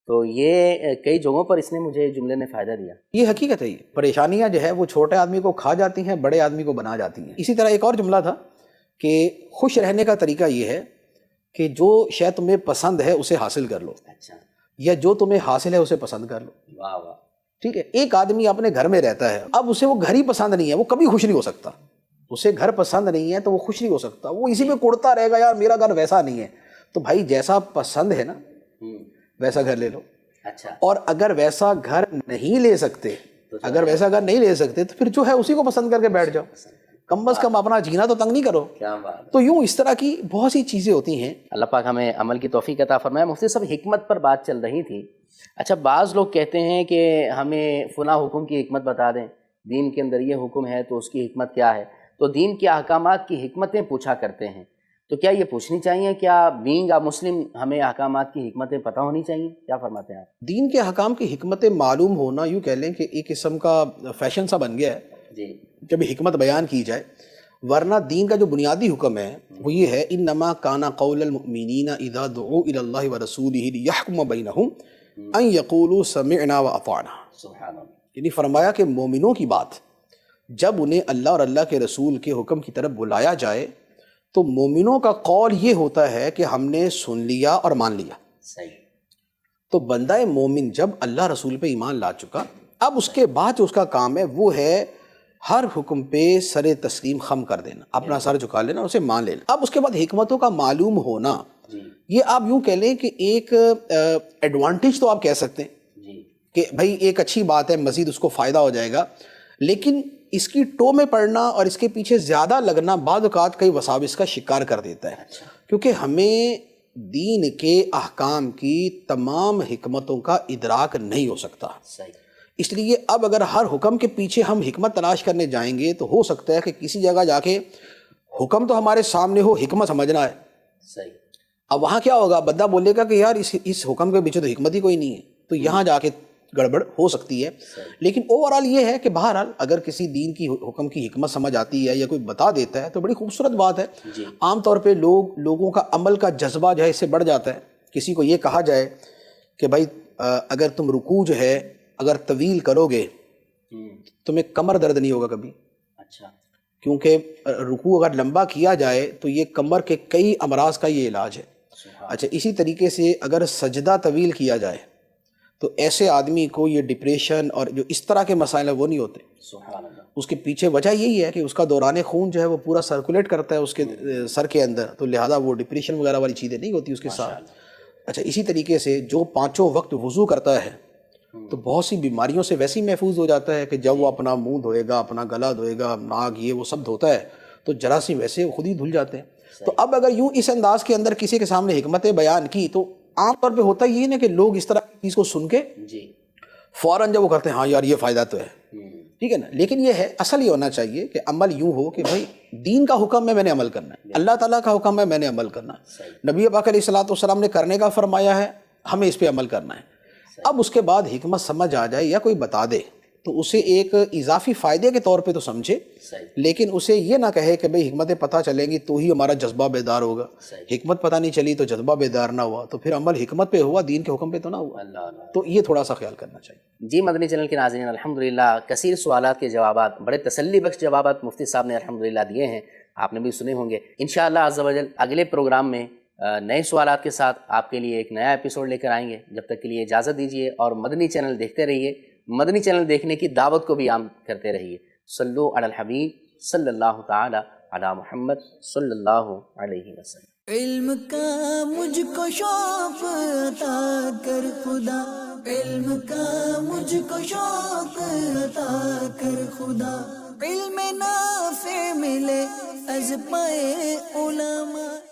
تو یہ کئی جگہوں پر اس نے مجھے جملے نے فائدہ دیا۔ یہ حقیقت ہے، یہ پریشانیاں جو ہے وہ چھوٹے آدمی کو کھا جاتی ہیں، بڑے آدمی کو بنا جاتی ہیں۔ اسی طرح ایک اور جملہ تھا کہ خوش رہنے کا طریقہ یہ ہے کہ جو شے تمہیں پسند ہے اسے حاصل کر لو، اچھا، یا جو تمہیں حاصل ہے اسے پسند کر لو۔ واہ واہ، ٹھیک ہے، ایک آدمی اپنے گھر میں رہتا ہے، اب اسے وہ گھر ہی پسند نہیں ہے، وہ کبھی خوش نہیں ہو سکتا، اسے گھر پسند نہیں ہے تو وہ خوش نہیں ہو سکتا، وہ اسی میں کوڑتا رہے گا یار میرا گھر ویسا نہیں ہے۔ تو بھائی جیسا پسند ہے نا ویسا گھر لے لو، اچھا، اور اگر ویسا گھر نہیں لے سکتے، اگر ویسا گھر نہیں لے سکتے تو پھر جو ہے اسی کو پسند کر کے بیٹھ جاؤ، کم از کم اپنا جینا تو تنگ نہیں کرو۔ کیا بات۔ تو یوں اس طرح کی بہت سی چیزیں ہوتی ہیں۔ اللہ پاک ہمیں عمل کی توفیق عطا فرمائے۔ مفتی صاحب حکمت پر بات چل رہی تھی، اچھا بعض لوگ کہتے ہیں کہ ہمیں فلاں حکم کی حکمت بتا دیں، دین کے اندر یہ حکم ہے تو اس کی حکمت کیا ہے، تو دین کے احکامات کی حکمتیں پوچھا کرتے ہیں، تو کیا یہ پوچھنی چاہیے؟ کیا بینگ اے مسلم ہمیں احکامات کی حکمتیں پتہ ہونی چاہیے؟ کیا فرماتے ہیں آپ؟ دین کے احکام کی حکمتیں معلوم ہونا یوں کہہ لیں کہ ایک قسم کا فیشن سا بن گیا ہے جی، جب حکمت بیان کی جائے، ورنہ دین کا جو بنیادی حکم ہے وہ یہ ہے انما کان قول المؤمنین اذا دعوا الی اللہ ورسولہ لیحکم بینہم ان یقولوا سمعنا واطعنا، سبحان اللہ، یعنی فرمایا کہ مومنوں کی بات جب انہیں اللہ اور اللہ کے رسول کے حکم کی طرف بلایا جائے تو مومنوں کا قول یہ ہوتا ہے کہ ہم نے سن لیا اور مان لیا۔ صحیح۔ تو بندہ مومن جب اللہ رسول پہ ایمان لا چکا، اب اس کے بعد جو اس کا کام ہے وہ ہے ہر حکم پہ سر تسلیم خم کر دینا، اپنا سر جھکا لینا، اسے مان لینا۔ اب اس کے بعد حکمتوں کا معلوم ہونا، یہ آپ یوں کہہ لیں کہ ایک ایڈوانٹیج تو آپ کہہ سکتے ہیں کہ بھائی ایک اچھی بات ہے، مزید اس کو فائدہ ہو جائے گا، لیکن اس کی ٹو میں پڑنا اور اس کے پیچھے زیادہ لگنا بعض اوقات کئی وساوس کا شکار کر دیتا ہے، کیونکہ ہمیں دین کے احکام کی تمام حکمتوں کا ادراک نہیں ہو سکتا۔ اس لیے اب اگر ہر حکم کے پیچھے ہم حکمت تلاش کرنے جائیں گے تو ہو سکتا ہے کہ کسی جگہ جا کے حکم تو ہمارے سامنے ہو، حکمت سمجھنا ہے، صحیح، اب وہاں کیا ہوگا، بندہ بولے گا کہ یار اس حکم کے پیچھے تو حکمت ہی کوئی نہیں ہے، تو یہاں جا کے گڑبڑ ہو سکتی ہے۔ لیکن اوورآل یہ ہے کہ بہرحال اگر کسی دین کی حکم کی حکمت سمجھ آتی ہے یا کوئی بتا دیتا ہے تو بڑی خوبصورت بات ہے۔ عام طور پہ لوگوں کا عمل کا جذبہ جو ہے اس سے بڑھ جاتا ہے۔ کسی کو یہ کہا جائے کہ بھائی اگر تم رکوع جو ہے اگر طویل کرو گے تمہیں کمر درد نہیں ہوگا کبھی، اچھا، کیونکہ رکوع اگر لمبا کیا جائے تو یہ کمر کے کئی امراض کا یہ علاج ہے۔ اچھا، اسی طریقے سے اگر سجدہ طویل کیا جائے تو ایسے آدمی کو یہ ڈپریشن اور جو اس طرح کے مسائل ہیں وہ نہیں ہوتے. سبحان اللہ. اس کے پیچھے وجہ یہی ہے کہ اس کا دوران خون جو ہے وہ پورا سرکولیٹ کرتا ہے اس کے سر کے اندر, تو لہٰذا وہ ڈپریشن وغیرہ والی چیزیں نہیں ہوتی اس کے ساتھ. اچھا, اسی طریقے سے جو 5 وقت وضو کرتا ہے تو بہت سی بیماریوں سے ویسے ہی محفوظ ہو جاتا ہے کہ جب وہ اپنا منہ دھوئے گا, اپنا گلا دھوئے گا, ناک یہ وہ سب دھوتا ہے تو جراثیم ویسے خود ہی دھل جاتے ہیں. تو اب اگر یوں اس انداز کے اندر کسی کے سامنے حکمت بیان کی تو عام طور پہ ہوتا یہ نا کہ لوگ اس طرح کی چیز کو سن کے جی فوراً جب وہ کرتے ہیں ہاں یار یہ فائدہ تو ہے, ٹھیک ہے نا. لیکن یہ ہے اصل یہ ہونا چاہیے کہ عمل یوں ہو کہ بھائی دین کا حکم ہے, میں نے عمل کرنا ہے, اللہ تعالیٰ کا حکم ہے, میں نے عمل کرنا ہے, نبی پاک علیہ الصلوۃ والسلام نے کرنے کا فرمایا ہے, ہمیں اس پہ عمل کرنا ہے. اب اس کے بعد حکمت سمجھ آ جائے یا کوئی بتا دے تو اسے ایک اضافی فائدے کے طور پہ تو سمجھے, لیکن اسے یہ نہ کہے کہ بھئی حکمتیں پتہ چلیں گی تو ہی ہمارا جذبہ بیدار ہوگا. حکمت پتہ نہیں چلی تو جذبہ بیدار نہ ہوا تو پھر عمل حکمت پہ ہوا, دین کے حکم پہ تو نہ ہوا. تو یہ تھوڑا سا خیال کرنا چاہیے. جی مدنی چینل کے ناظرین, الحمدللہ کثیر سوالات کے جوابات, بڑے تسلی بخش جوابات مفتی صاحب نے الحمدللہ دیے ہیں, آپ نے بھی سنے ہوں گے. انشاءاللہ عز و جل اگلے پروگرام میں نئے سوالات کے ساتھ آپ کے لیے ایک نیا ایپیسوڈ لے کر آئیں گے. جب تک کے لیے اجازت دیجیے اور مدنی چینل دیکھتے رہیے, مدنی چینل دیکھنے کی دعوت کو بھی عام کرتے رہیے. صلو علی الحبیب صلی اللہ تعالی علی محمد صلی اللہ علیہ وسلم. علم کا مجھ کو شوق عطا کر خدا, علم کا مجھ کو شوق عطا کر خدا, علم نافع ملے از پائے علماء.